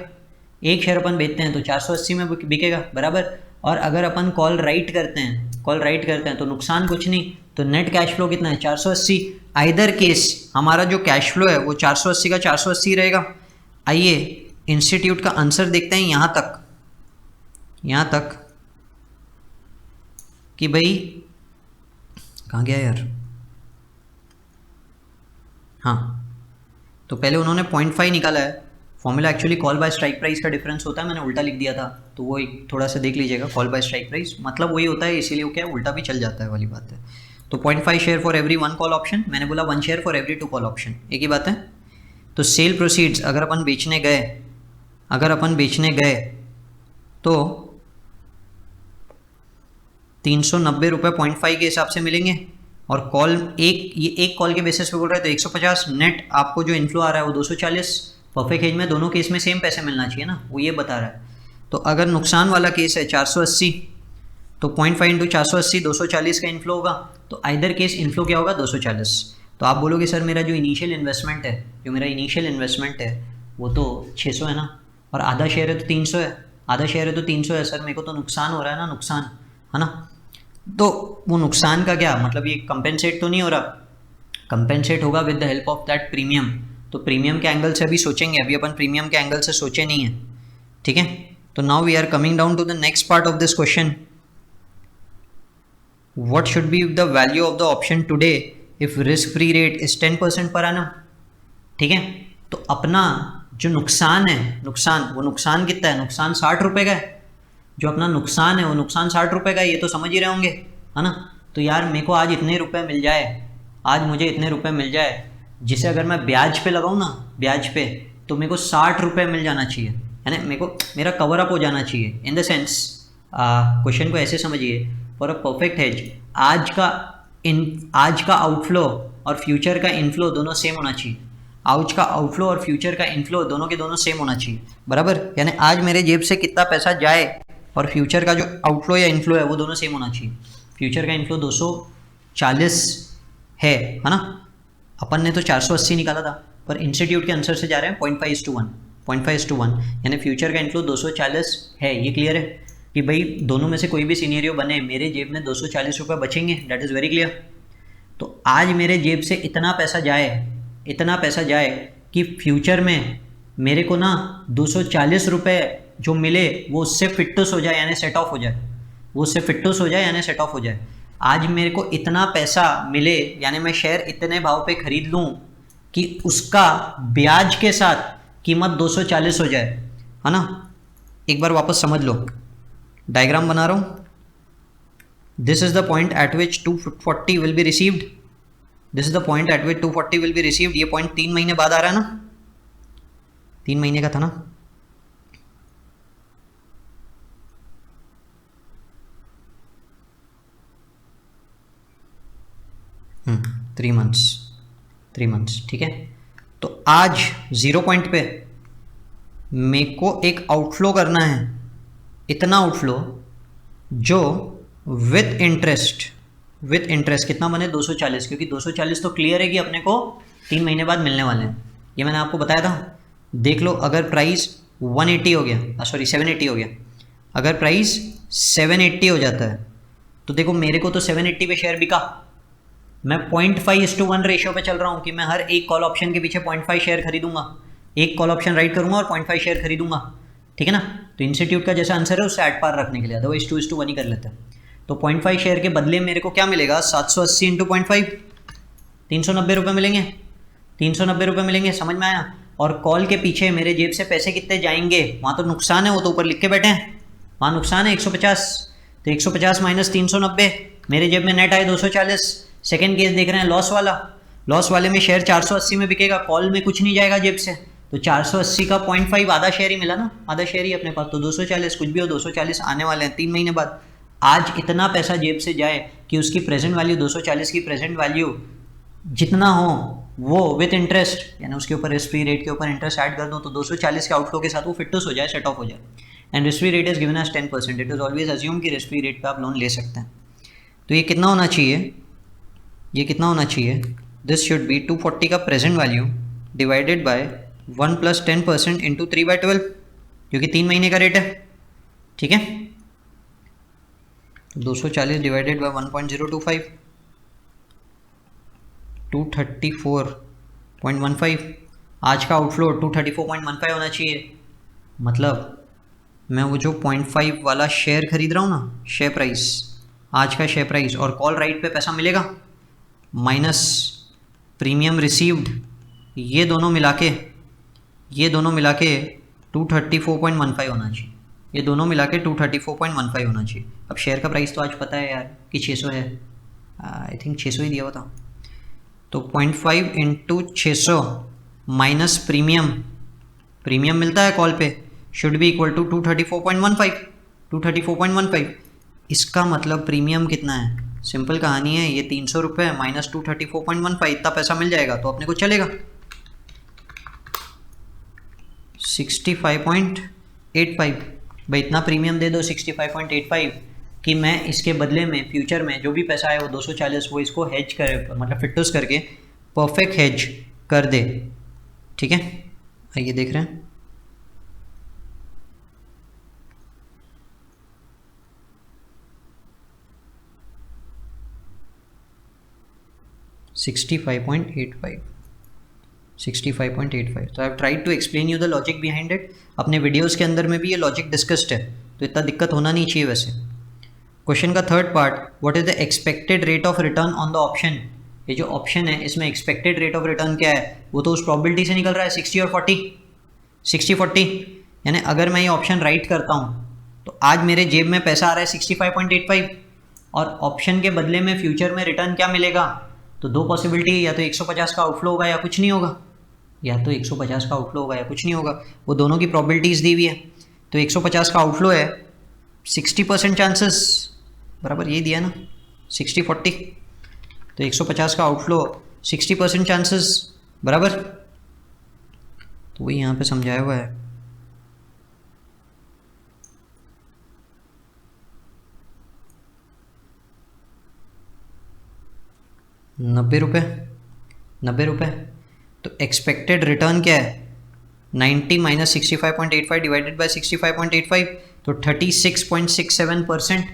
एक शेयर अपन बेचते हैं तो 480 में बिकेगा, बराबर। और अगर अपन कॉल राइट करते हैं, कॉल राइट करते हैं तो नुकसान कुछ नहीं, तो नेट कैश फ्लो कितना है? 480। आइदर केस हमारा जो कैश फ्लो है वो 480 का 480 रहेगा। आइए इंस्टीट्यूट का आंसर देखते हैं यहाँ तक, यहाँ तक कि भाई कहाँ गया यार, हाँ। तो पहले उन्होंने 0.5 निकाला है। Formula actually call by strike price का डिफरेंस होता है, मैंने उल्टा लिख दिया था, तो वो एक थोड़ा सा देख लीजिएगा। कॉल बाय स्ट्राइक प्राइस मतलब वही होता है, इसीलिए वो क्या है, उल्टा भी चल जाता है वाली बात है। तो 0.5 share for every 1 call option, मैंने बोला 1 share for every 2 call option, एक ही बात है। तो सेल प्रोसीड्स अगर अपन बेचने गए, अगर अपन बेचने गए तो 390 रुपये 0.5 के हिसाब से मिलेंगे। और कॉल ये एक कॉल के बेसिस पे बोल रहा है तो 150। नेट आपको जो इन्फ्लो आ रहा है वो 240। परफेक्ट हेज में दोनों केस में सेम पैसे मिलना चाहिए ना, वो ये बता रहा है। तो अगर नुकसान वाला केस है 480, तो 0.5 इंटू 480 240 का इन्फ्लो होगा। तो आइदर केस इन्फ्लो क्या होगा? 240। तो आप बोलोगे सर मेरा जो इनिशियल इन्वेस्टमेंट है, जो मेरा इनिशियल इन्वेस्टमेंट है वो तो 600 है ना, और आधा शेयर है तो 300 है। आधा शेयर है तो 300 है सर, मेरे को तो नुकसान हो रहा है ना, नुकसान है ना। तो वो नुकसान का क्या मतलब, ये कंपेंसेट तो नहीं हो रहा, कंपेंसेट होगा with the help of that premium. तो प्रीमियम के एंगल से अभी सोचेंगे, अभी अपन प्रीमियम के एंगल से सोचे नहीं है, ठीक है। तो now we are coming down to the next part of this question, what should be the value of the option today if risk free rate is 10% per annum, ठीक है। तो अपना जो नुकसान है, वो नुकसान कितना है, नुकसान 60 रुपये का है, जो अपना नुकसान है वो नुकसान 60 रुपये का है, ये तो समझ ही रहे होंगे, है ना। तो यार मेरे को आज इतने रुपए मिल जाए, आज मुझे इतने रुपए मिल जाए, जिसे अगर मैं ब्याज पे लगाऊँ ना, ब्याज पे, तो मेरे को 60 रुपये मिल जाना चाहिए, यानी मेरे को मेरा कवर अप हो जाना चाहिए। इन द सेंस क्वेश्चन को ऐसे समझिए, फॉर अ परफेक्ट हेज आज का आउटफ्लो और फ्यूचर का इनफ्लो दोनों सेम होना चाहिए, आज का आउटफ्लो और फ्यूचर का इनफ्लो दोनों के दोनों सेम होना चाहिए, बराबर। यानी आज मेरे जेब से कितना पैसा जाए और फ्यूचर का जो आउटफ्लो या इनफ्लो है वो दोनों सेम होना चाहिए। फ्यूचर का इनफ्लो 240 है ना, अपन ने तो 480 निकाला था, पर इंस्टीट्यूट के आंसर से जा रहे हैं 0.5:1, 0.5:1, यानी फ्यूचर का इनफ्लो 240 है। ये क्लियर है कि भाई दोनों में से कोई भी सिनेरियो बने, मेरे जेब में 240 रुपये बचेंगे, दैट इज़ वेरी क्लियर। तो आज मेरे जेब से इतना पैसा जाए कि फ्यूचर में मेरे को ना 240 रुपये जो मिले वो उससे फिटनेस हो जाए, यानी सेट ऑफ हो जाए, वो उससे फिटनेस हो जाए यानी सेट ऑफ हो जाए। आज मेरे को इतना पैसा मिले, यानी मैं शेयर इतने भाव पे खरीद लूँ कि उसका ब्याज के साथ कीमत 240 हो जाए, है ना। एक बार वापस समझ लो, डायग्राम बना रहा हूँ। This is the point eight which 240 will be received, this is the point eight which 240 will be received. ये पॉइंट 3 महीने बाद आ रहा है ना, 3 महीने का था ना, थ्री मंथ्स, ठीक है। तो आज 0 पॉइंट पे मेरे को एक आउटफ्लो करना है, इतना आउटफ्लो जो विथ इंटरेस्ट कितना बने, 240, क्योंकि 240 तो क्लियर है कि अपने को 3 महीने बाद मिलने वाले हैं, ये मैंने आपको बताया था। देख लो, अगर प्राइस 180 हो गया, सॉरी 780 हो गया, अगर प्राइस 780 हो जाता है तो देखो मेरे को तो 780 पे शेयर बिका, मैं 0.5:1 रेशियो पे चल रहा हूँ कि मैं हर एक कॉल ऑप्शन के पीछे 0.5 शेयर खरीदूंगा, एक कॉल ऑप्शन राइट करूंगा और 0.5 शेयर खरीदूंगा, ठीक है ना। तो इंस्टीट्यूट का जैसा आंसर है उससे एट पार रखने के लिए, अदरवाइज 2:1 ही कर लेते हैं। तो 0.5 शेयर के बदले मेरे को क्या मिलेगा, 780 इंटू 0.5, 390 रुपये मिलेंगे, 390 रुपये मिलेंगे, समझ में आया। और कॉल के पीछे मेरे जेब से पैसे कितने जाएंगे, वहाँ तो नुकसान है, वो तो ऊपर लिख के बैठे हैं, वहाँ नुकसान है 150, तो 150 माइनस 390, मेरे जेब में नेट आए 240। सेकेंड केस देख रहे हैं लॉस वाला, लॉस वाले में शेयर 480 में बिकेगा, कॉल में कुछ नहीं जाएगा जेब से, तो 480 का 0.5 आधा शेयर ही मिला ना, आधा शेयर ही अपने पास, तो 240, कुछ भी हो 240 आने वाले हैं 3 महीने बाद। आज इतना पैसा जेब से जाए कि उसकी प्रेजेंट वैल्यू 240 की प्रेजेंट वैल्यू जितना हो वो विथ इंटरेस्ट, यानी उसके ऊपर रिस्क फ्री रेट के ऊपर इंटरेस्ट ऐड कर दूँ तो 240 के आउटफ्लो के साथ वो फिटनेस हो जाए, सेट ऑफ हो जाए। And risk free rate is given as 10%, it is always assume कि रिस्क फ्री रेट पे आप लोन ले सकते हैं। तो ये कितना होना चाहिए, ये कितना होना चाहिए, दिस शुड बी 240 का present value divided by 1 + 10% into 3/12, क्योंकि 3 महीने का रेट है, ठीक है। 240 डिवाइडेड बाय 1.025, 234.15, आज का आउटफ्लो 234.15 होना चाहिए। मतलब मैं वो जो 0.5 वाला शेयर खरीद रहा हूँ ना, शेयर प्राइस, आज का शेयर प्राइस और कॉल राइट पे पैसा मिलेगा माइनस प्रीमियम रिसीव्ड, ये दोनों मिला के 234.15 होना चाहिए, ये दोनों मिला के 234.15 होना चाहिए। अब शेयर का प्राइस तो आज पता है यार कि 600 है, आई थिंक 600 ही दिया हुआ था, तो 0.5 इंटू 600 माइनस प्रीमियम मिलता है कॉल पे, शुड बी इक्वल टू 234.15। इसका मतलब प्रीमियम कितना है, सिंपल कहानी है, ये 300 रुपये माइनस 234.15, इतना पैसा मिल जाएगा तो अपने को चलेगा। 65.85, भाई इतना प्रीमियम दे दो 65.85 कि मैं इसके बदले में फ्यूचर में जो भी पैसा है वो 240 वो इसको हेज कर, मतलब फिटनेस करके परफेक्ट हेज कर दे, ठीक है। आइए देख रहे हैं, 65.85, 65.85। तो I have tried to explain you the logic behind it. अपने वीडियोज़ के अंदर में भी ये लॉजिक डिस्कस्ड है, तो इतना दिक्कत होना नहीं चाहिए वैसे। क्वेश्चन का third part, what is the expected rate of return on the option. ये जो ऑप्शन है इसमें एक्सपेक्टेड रेट ऑफ रिटर्न क्या है, वो तो उस प्रॉबिलिटी से निकल रहा है 60 और 40, 60-40। यानी अगर मैं ये ऑप्शन राइट करता हूँ तो आज मेरे जेब में पैसा आ रहा है 65.85 और ऑप्शन के बदले में फ्यूचर में रिटर्न क्या मिलेगा, तो दो पॉसिबिलिटी, या तो 150 का आउटफ्लो होगा या कुछ नहीं होगा, या तो 150 का आउटफ्लो होगा या कुछ नहीं होगा। वो दोनों की प्रॉबिलिटीज़ दी हुई है। तो 150 का आउटफ्लो है, 60% चांसेस, बराबर यही दिया ना 60-40, तो 150 का आउटफ्लो 60% चांसेस बराबर, तो वही यहाँ पे समझाया हुआ है। ₹90, तो एक्सपेक्टेड रिटर्न क्या है 90 माइनस 65.85 डिवाइडेड बाय 65.85, तो 36.67%,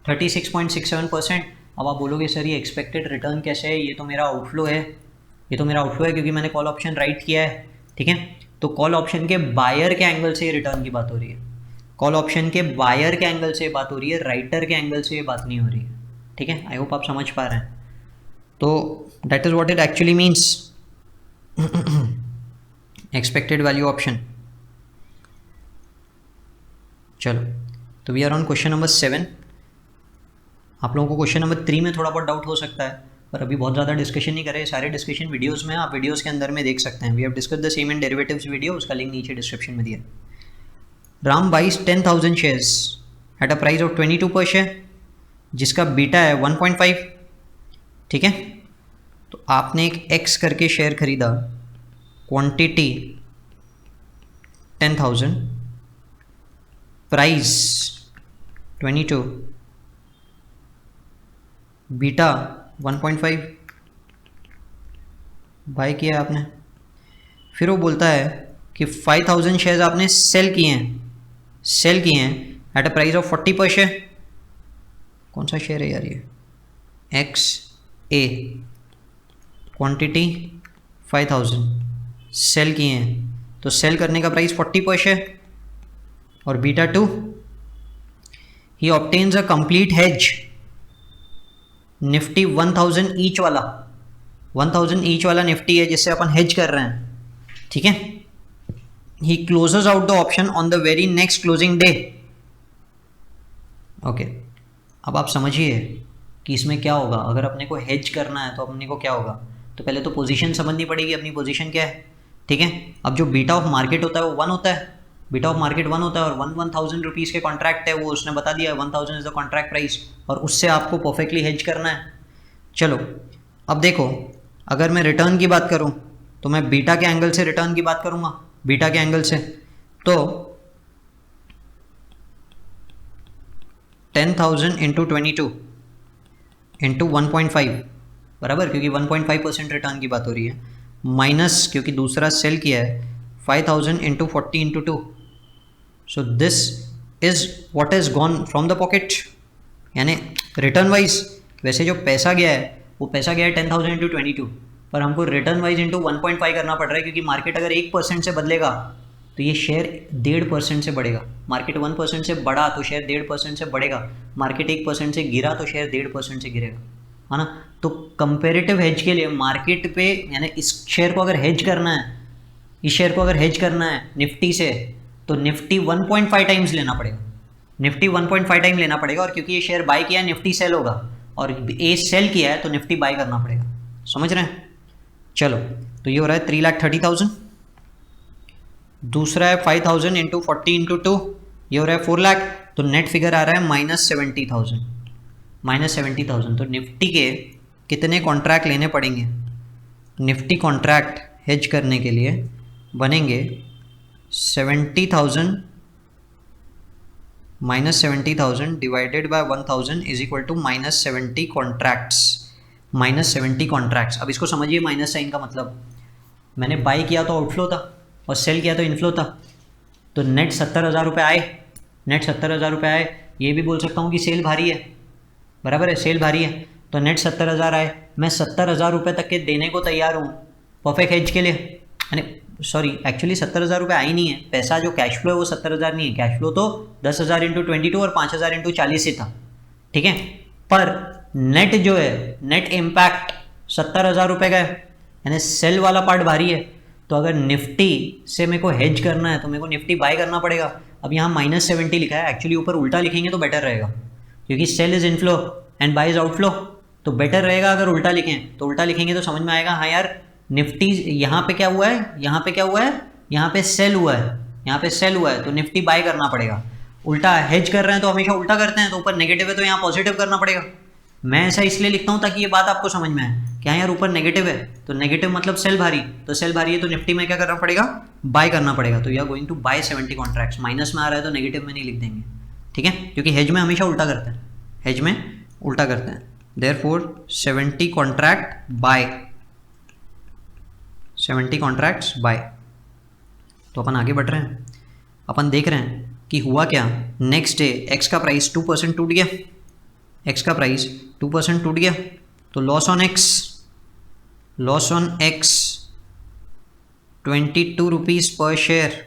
36.67%। अब आप बोलोगे सर ये एक्सपेक्टेड रिटर्न कैसे है, ये तो मेरा आउटफ्लो है, ये तो मेरा आउटफ्लो है क्योंकि मैंने कॉल ऑप्शन राइट किया है, ठीक है। तो कॉल ऑप्शन के बायर के एंगल से रिटर्न की बात हो रही है, कॉल ऑप्शन के बायर के एंगल से बात हो रही है, राइटर के एंगल से ये बात नहीं हो रही है, ठीक है। आई होप आप समझ पा रहे हैं। तो that is what it actually means, expected value option. चलो, तो we are on question number 7। आप लोगों को क्वेश्चन नंबर 3 में थोड़ा बहुत डाउट हो सकता है, पर अभी बहुत ज़्यादा डिस्कशन नहीं करें, सारे डिस्कशन वीडियोस में, आप वीडियोस के अंदर में देख सकते हैं। We have discussed the same in derivatives video, उसका लिंक नीचे डिस्क्रिप्शन में दिया। Ram buys 10,000 shares at a price of 22 per share, जिसका बीटा है 1.5, ठीक है। तो आपने एक एक्स करके शेयर खरीदा, क्वांटिटी 10,000, प्राइस 22, बीटा 1.5, बाय किया आपने। फिर वो बोलता है कि 5,000 शेयर्स आपने सेल किए हैं एट अ प्राइस ऑफ 40 पर शेयर। कौन सा शेयर है यार ये, एक्स ए, क्वांटिटी 5,000, सेल किए हैं, तो सेल करने का प्राइस 40 पर शेयर, और beta 2, he obtains a complete hedge Nifty 1000 each वाला, 1000 ईच वाला निफ्टी है जिससे अपन हेज कर रहे हैं, ठीक है। He closes out the option on the very next closing day. Okay, अब आप समझिए कि इसमें क्या होगा। अगर अपने को हेज करना है तो अपने को क्या होगा, तो पहले तो पोजीशन समझनी पड़ेगी, अपनी पोजीशन क्या है, ठीक है। अब जो बीटा ऑफ मार्केट होता है वो 1 होता है, बीटा ऑफ मार्केट 1 होता है, और 1000 रुपीज़ के कॉन्ट्रैक्ट है, वो उसने बता दिया 1000 इज द कॉन्ट्रैक्ट प्राइस, और उससे आपको परफेक्टली हेज करना है। चलो, अब देखो, अगर मैं रिटर्न की बात करूं तो मैं बीटा के एंगल से रिटर्न की बात करूंगा, बीटा के एंगल से, तो 10,000 इंटू 22 इंटू 1.5 बराबर, क्योंकि 1.5% रिटर्न की बात हो रही है, माइनस क्योंकि दूसरा सेल किया है 5,000 into 40 into 2, so this is what is gone from the pocket. यानी रिटर्न वाइज वैसे जो पैसा गया है वो पैसा गया है 10,000 इंटू 22, पर हमको रिटर्न वाइज इंटू 1.5 करना पड़ रहा है, क्योंकि मार्केट अगर 1% से बदलेगा तो ये शेयर 1.5% से बढ़ेगा, मार्केट 1% से बढ़ा तो शेयर 1.5% से बढ़ेगा, मार्केट 1% से गिरा तो शेयर 1.5% से गिरेगा, है ना। तो कंपेरेटिव हेज के लिए मार्केट पे, यानी इस शेयर को अगर हेज करना है, इस शेयर को अगर हेज करना है निफ्टी से, तो निफ्टी 1.5 टाइम्स लेना पड़ेगा, निफ्टी 1.5 टाइम लेना पड़ेगा, और क्योंकि ये शेयर बाय किया है निफ्टी सेल होगा, और ए सेल किया है तो निफ्टी बाय करना पड़ेगा, समझ रहे हैं। चलो, तो ये हो रहा है 3,30,000, दूसरा है 5,000 इंटू 40 इंटू 2, ये हो रहा है 4 लाख, तो नेट फिगर आ रहा है -70,000, -70,000। तो निफ्टी के कितने कॉन्ट्रैक्ट लेने पड़ेंगे, निफ्टी कॉन्ट्रैक्ट हेज करने के लिए बनेंगे 70,000 -70,000 divided by 1000 is equal to -70 contracts, -70 contracts. अब इसको समझिए माइनस साइन का मतलब, मैंने बाई किया तो आउटफ्लो था और सेल किया तो इनफ्लो था, तो नेट 70,000 रुपये आए, नेट 70,000 रुपये आए। ये भी बोल सकता हूँ कि सेल भारी है, बराबर है, सेल भारी है, तो नेट 70,000 आए, मैं 70,000 रुपये तक के देने को तैयार हूँ परफेक्ट हेज के लिए। यानी सॉरी, एक्चुअली 70,000 रुपये आई नहीं है, पैसा जो कैश फ्लो है वो 70,000 नहीं है, कैश फ्लो तो 10,000 इंटू 22 और 5,000 इंटू 40 ही था, ठीक है। पर नेट जो है, नेट इम्पैक्ट 70,000 रुपये का है, यानी सेल वाला पार्ट भारी है। तो अगर निफ्टी से मेरे को हेज करना है तो मेरे को निफ्टी बाय करना पड़ेगा। अब यहाँ -70 लिखा है, एक्चुअली ऊपर उल्टा लिखेंगे तो बेटर रहेगा, क्योंकि sell is inflow and buy is outflow, तो बेटर रहेगा अगर उल्टा लिखें। तो उल्टा लिखेंगे तो समझ में आएगा, हाँ यार निफ्टी यहाँ पे क्या हुआ है, यहाँ पे क्या हुआ है, यहाँ पे सेल हुआ है, यहाँ पे सेल हुआ है, तो निफ्टी बाय करना पड़ेगा। उल्टा हेज कर रहे हैं तो हमेशा उल्टा करते हैं, तो ऊपर नेगेटिव है तो यहाँ पॉजिटिव करना पड़ेगा। मैं ऐसा इसलिए लिखता हूँ ताकि ये बात आपको समझ में आए, क्या यार ऊपर नेगेटिव है तो नेगेटिव मतलब सेल भारी, तो सेल भारी है तो निफ्टी में क्या करना पड़ेगा, बाय करना पड़ेगा। तो you are going to buy 70 contracts. Minus में आ रहा है तो नेगेटिव में नहीं लिख देंगे, ठीक है, क्योंकि हेज में हमेशा उल्टा करते हैं, हेज में उल्टा करते हैं। Therefore 70 contract buy, 70 contracts buy. तो अपन आगे बढ़ रहे हैं, अपन देख रहे हैं कि हुआ क्या। नेक्स्ट डे एक्स का प्राइस 2% टूट गया, एक्स का प्राइस 2% टूट गया, तो loss on x, loss on x 22 rupees पर शेयर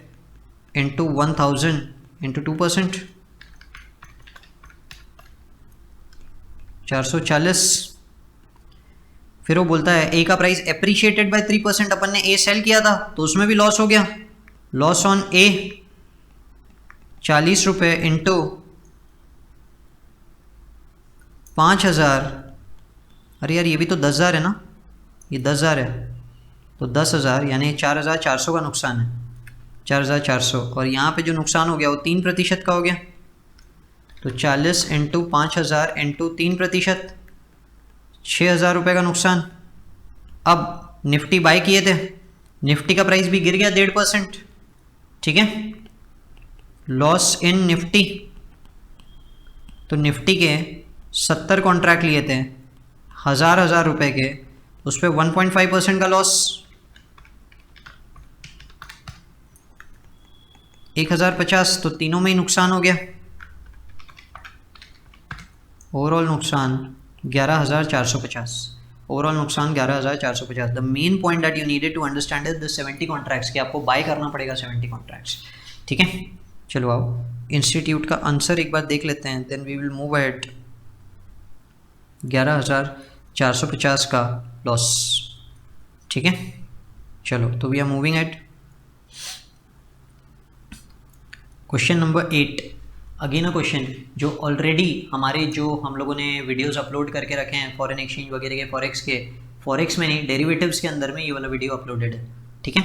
इंटू 1000 इंटू 2%, 440। फिर वो बोलता है ए का प्राइस एप्रिशिएटेड बाय 3%, अपन ने ए सेल किया था तो उसमें भी लॉस हो गया। लॉस ऑन ए 40 रुपये इंटू 5,000, अरे यार ये भी तो 10,000 है ना, ये 10,000 है, तो 10,000 यानी 4,400 का नुकसान है, 4,400। और यहाँ पे जो नुकसान हो गया वो 3% का हो गया, तो 40 इंटू 5,000 इंटू 3%, 6,000 रुपये का नुकसान। अब निफ्टी बाय किए थे, निफ्टी का प्राइस भी गिर गया 1.5%, ठीक है। लॉस इन निफ्टी, तो निफ्टी के 70 कॉन्ट्रैक्ट लिए थे 1,000 रुपये के, उस पर 1.5% का लॉस, 1,050, तो तीनों में ही नुकसान हो गया। ओवरऑल नुकसान 11,450, ओवरऑल नुकसान 11,450। The main point that you needed to understand is the 70 contracts, कि आपको बाय करना पड़ेगा 70 कॉन्ट्रैक्ट्स, ठीक है। चलो आओ इंस्टीट्यूट का आंसर एक बार देख लेते हैं, then we will move ahead. 11,450 का लॉस, ठीक है। चलो तो we are moving at question number 8। Again a question जो ऑलरेडी हमारे जो हम लोगों ने वीडियोस अपलोड करके रखे हैं फॉरेन एक्सचेंज वगैरह के, फॉरेक्स के, फॉरेक्स में नहीं डेरिवेटिव्स के अंदर में ये वाला वीडियो अपलोडेड है, ठीक है।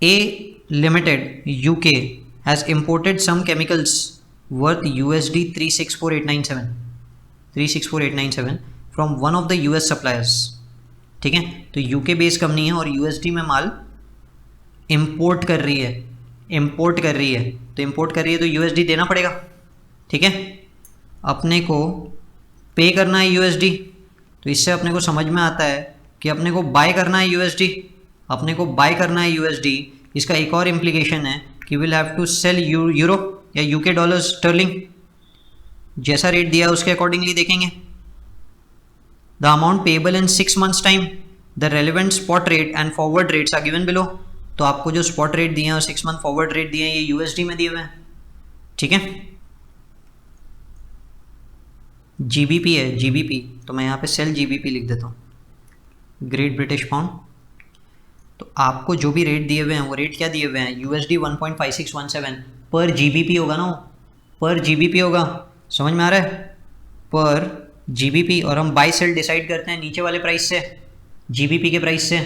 A limited UK has imported some chemicals worth USD 364,897 from one of the US suppliers, ठीक है। तो यूके बेस्ड कंपनी है और USD में माल इम्पोर्ट कर रही है, इम्पोर्ट कर रही है, तो इम्पोर्ट कर रही है तो USD देना पड़ेगा, ठीक है। अपने को पे करना है USD, तो इससे अपने को समझ में आता है कि अपने को बाय करना है USD, अपने को बाय करना है USD। इसका एक और इम्प्लीकेशन है कि will have to sell euro या UK डॉलर्स स्टर्लिंग, जैसा रेट दिया उसके अकॉर्डिंगली देखेंगे। The amount payable in 6 months time, the relevant spot rate and forward rates are given below. तो आपको जो स्पॉट रेट दिए हैं और 6 month फॉरवर्ड रेट दिए हैं ये USD में दिए हुए हैं, ठीक है। GBP है, GBP, तो मैं यहाँ पे सेल GBP लिख देता हूँ, ग्रेट ब्रिटिश पाउंड। तो आपको जो भी रेट दिए हुए हैं वो रेट क्या दिए हुए हैं, USD 1.5617 पर GBP होगा ना, पर GBP होगा, समझ में आ रहा है, पर GBP। और हम बाय सेल डिसाइड करते हैं नीचे वाले प्राइस से, GBP के प्राइस से।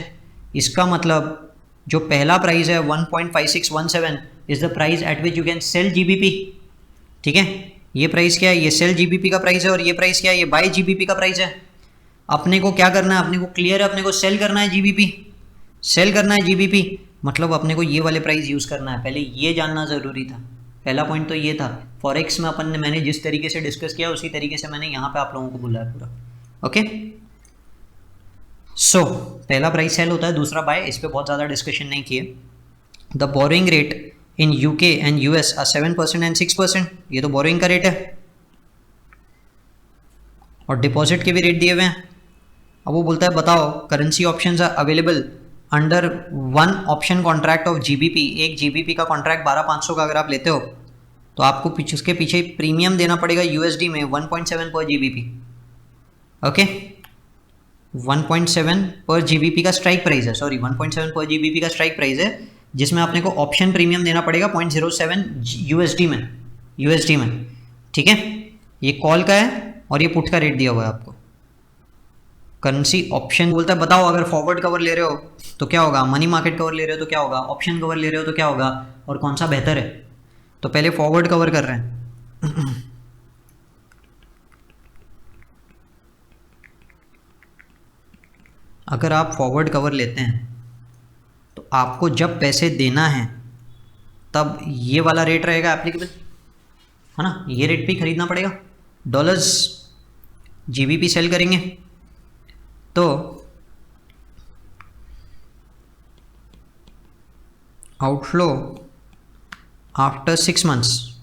इसका मतलब जो पहला प्राइस है 1.5617 is the price at which you can sell GBP, ठीक है। ये प्राइस क्या है, ये सेल GBP का प्राइस है, और ये प्राइस क्या है, ये बाय GBP का प्राइस है। अपने को क्या करना है, अपने को क्लियर है, अपने को सेल करना है GBP, सेल करना है GBP, मतलब अपने को ये वाले प्राइस यूज़ करना है। पहले ये जानना ज़रूरी था, पहला पॉइंट तो ये था। फॉरेक्स में अपन ने, मैंने जिस तरीके से डिस्कस किया उसी तरीके से मैंने यहाँ पे आप लोगों को बोला है पूरा, ओके। सो पहला प्राइस सेल होता है, दूसरा बाय, इस पर बहुत ज़्यादा डिस्कशन नहीं किए। The borrowing rate in UK and US are 7% and 6%, ये तो बोरोइंग का रेट है। और डिपॉजिट के भी रेट दिए हुए हैं। अब वो बोलता है बताओ currency options are available under one option contract of GBP. एक जीबीपी का कॉन्ट्रैक्ट 12,500 का अगर आप लेते हो तो आपको उसके पीछे प्रीमियम देना पड़ेगा यूएसडी में 1.7 पर जीबीपी। ओके 1.7 पर जीबीपी का स्ट्राइक प्राइस है, सॉरी 1.7 पर जीबीपी का स्ट्राइक प्राइस है, जिसमें आपने को ऑप्शन प्रीमियम देना पड़ेगा 0.07 यूएसडी में। ठीक है, ये कॉल का है और ये पुट का रेट दिया हुआ है आपको। करेंसी ऑप्शन बोलता है बताओ अगर फॉरवर्ड कवर ले रहे हो तो क्या होगा, मनी मार्केट कवर ले रहे हो तो क्या होगा, ऑप्शन कवर ले रहे हो तो क्या होगा, और कौन सा बेहतर है। तो पहले फॉरवर्ड कवर कर रहे हैं। अगर आप फॉरवर्ड कवर लेते हैं तो आपको जब पैसे देना है तब ये वाला रेट रहेगा एप्लीकेबल, है ना, ये रेट पे ही खरीदना पड़ेगा। डॉलर्स जीबीपी सेल करेंगे तो outflow after 6 months,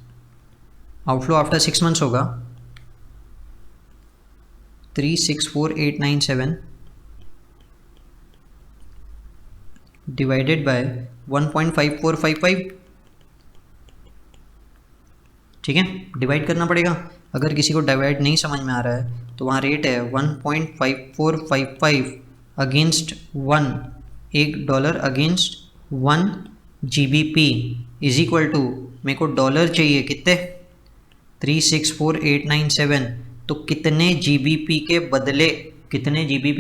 outflow after 6 months होगा 364,897 डिवाइडेड बाय 1.5455। ठीक है, डिवाइड करना पड़ेगा। अगर किसी को डिवाइड नहीं समझ में आ रहा है तो वहाँ रेट है 1.5455 against $1 against 1 GBP is equal to, मेरे को डॉलर चाहिए कितने 364,897, तो कितने जीबीपी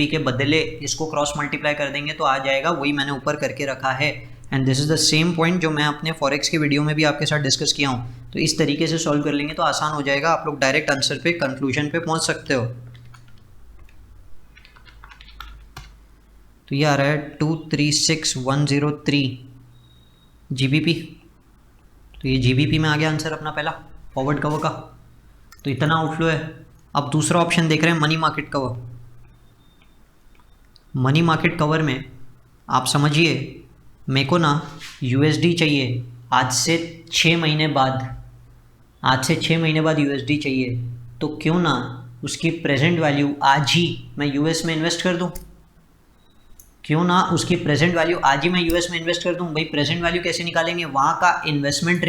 के बदले इसको क्रॉस मल्टीप्लाई कर देंगे तो आ जाएगा, वही मैंने ऊपर करके रखा है। And this is the same point जो मैं अपने फॉरेक्स के वीडियो में भी आपके साथ डिस्कस किया हूँ। तो इस तरीके से सॉल्व कर लेंगे तो आसान हो जाएगा, आप लोग डायरेक्ट आंसर पे कंक्लूजन पे पहुँच सकते हो। तो ये आ रहा है 236,103 जीबीपी। तो ये जीबीपी में आ गया आंसर अपना पहला फॉरवर्ड कवर का। तो इतना आउटफ्लो है। अब दूसरा ऑप्शन देख रहे हैं money market cover. Money market cover में आप समझिए मेरे को ना यूएसडी चाहिए आज से 6 महीने बाद यूएसडी चाहिए, तो क्यों ना उसकी प्रेजेंट वैल्यू आज ही मैं यूएस में इन्वेस्ट कर दूं। भाई प्रेजेंट वैल्यू कैसे निकालेंगे, वहाँ के इन्वेस्टमेंट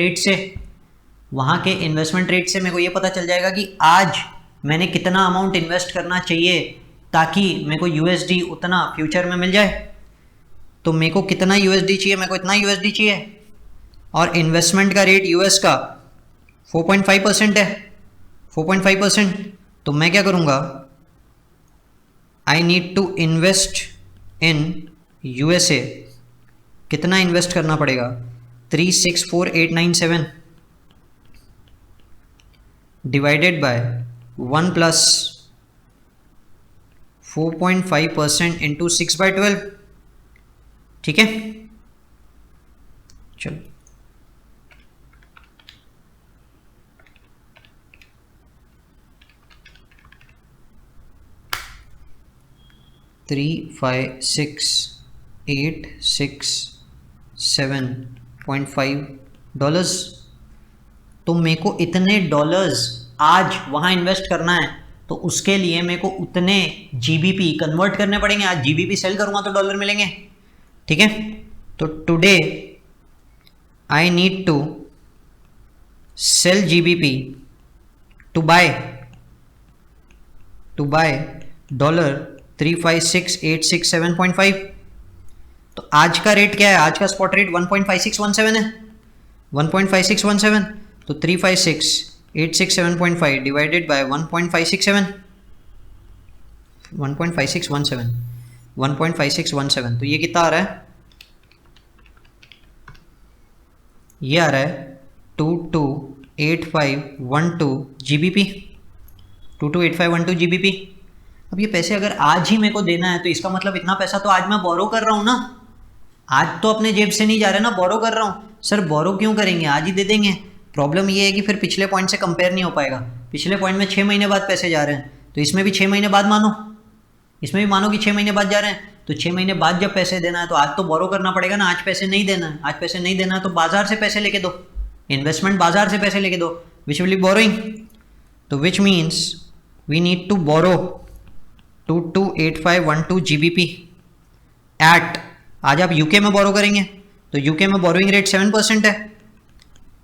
रेट से मेरे को ये पता चल जाएगा कि आज मैंने कितना अमाउंट इन्वेस्ट करना चाहिए ताकि मेरे को यूएसडी उतना फ्यूचर में मिल जाए। तो मेरे को कितना यूएसडी चाहिए, मेरे को इतना यूएसडी चाहिए, और इन्वेस्टमेंट का रेट यूएस का 4.5% है, 4.5%। तो मैं क्या करूँगा, I need to invest in USA. कितना इन्वेस्ट करना पड़ेगा 364,897 डिवाइडेड बाय 1 प्लस 4.5% इंटू 6/12। ठीक है, चलो $356,867.5। तो मेरे को इतने डॉलर्स आज वहाँ इन्वेस्ट करना है, तो उसके लिए मेरे को उतने जीबीपी कन्वर्ट करने पड़ेंगे। आज जीबीपी सेल करूँगा तो डॉलर मिलेंगे। ठीक है, तो today I need to sell GBP to buy $356,867.5। तो आज का रेट क्या है, आज का स्पॉट रेट 1.5617 है, 1.5617। तो 356,867.5 डिवाइडेड बाय 1.5617, तो ये कितना आ रहा है, ये आ रहा है 228512 जीबीपी, 228512 जीबीपी। अब ये पैसे अगर आज ही मेरे को देना है तो इसका मतलब इतना पैसा तो आज मैं बोरो कर रहा हूँ ना, आज तो अपने जेब से नहीं जा रहा ना, बोरो कर रहा हूँ। सर बोरो क्यों करेंगे, आज ही दे देंगे। प्रॉब्लम ये है कि फिर पिछले पॉइंट से कंपेयर नहीं हो पाएगा। पिछले पॉइंट में 6 महीने बाद पैसे जा रहे हैं, तो इसमें भी 6 महीने बाद मानो, इसमें भी मानो कि 6 महीने बाद जा रहे हैं, तो 6 महीने बाद जब पैसे देना है तो आज तो बोरो करना पड़ेगा ना, आज पैसे नहीं देना है। आज पैसे नहीं देना है तो बाजार से पैसे लेके दो, इन्वेस्टमेंट बाजार से पैसे लेके दो, विच विल बी बोरोइंग। तो which means we need to borrow 228512 GBP at, आज आप यूके में बोरो करेंगे तो यूके में बोरोइंग रेट 7% है,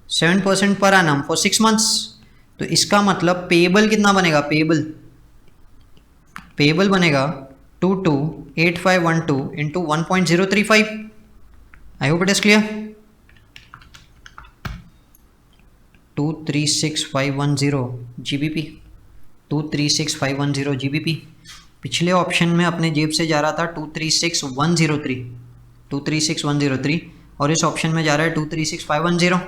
7% पर एनम फॉर 6 मंथ्स। तो इसका मतलब पेएबल कितना बनेगा, पेएबल बनेगा 228512 into 1.035। I hope it is clear. 236510 GBP, 236510 GBP। पिछले ऑप्शन में अपने जेब से जा रहा था 236103 और इस ऑप्शन में जा रहा है 236510।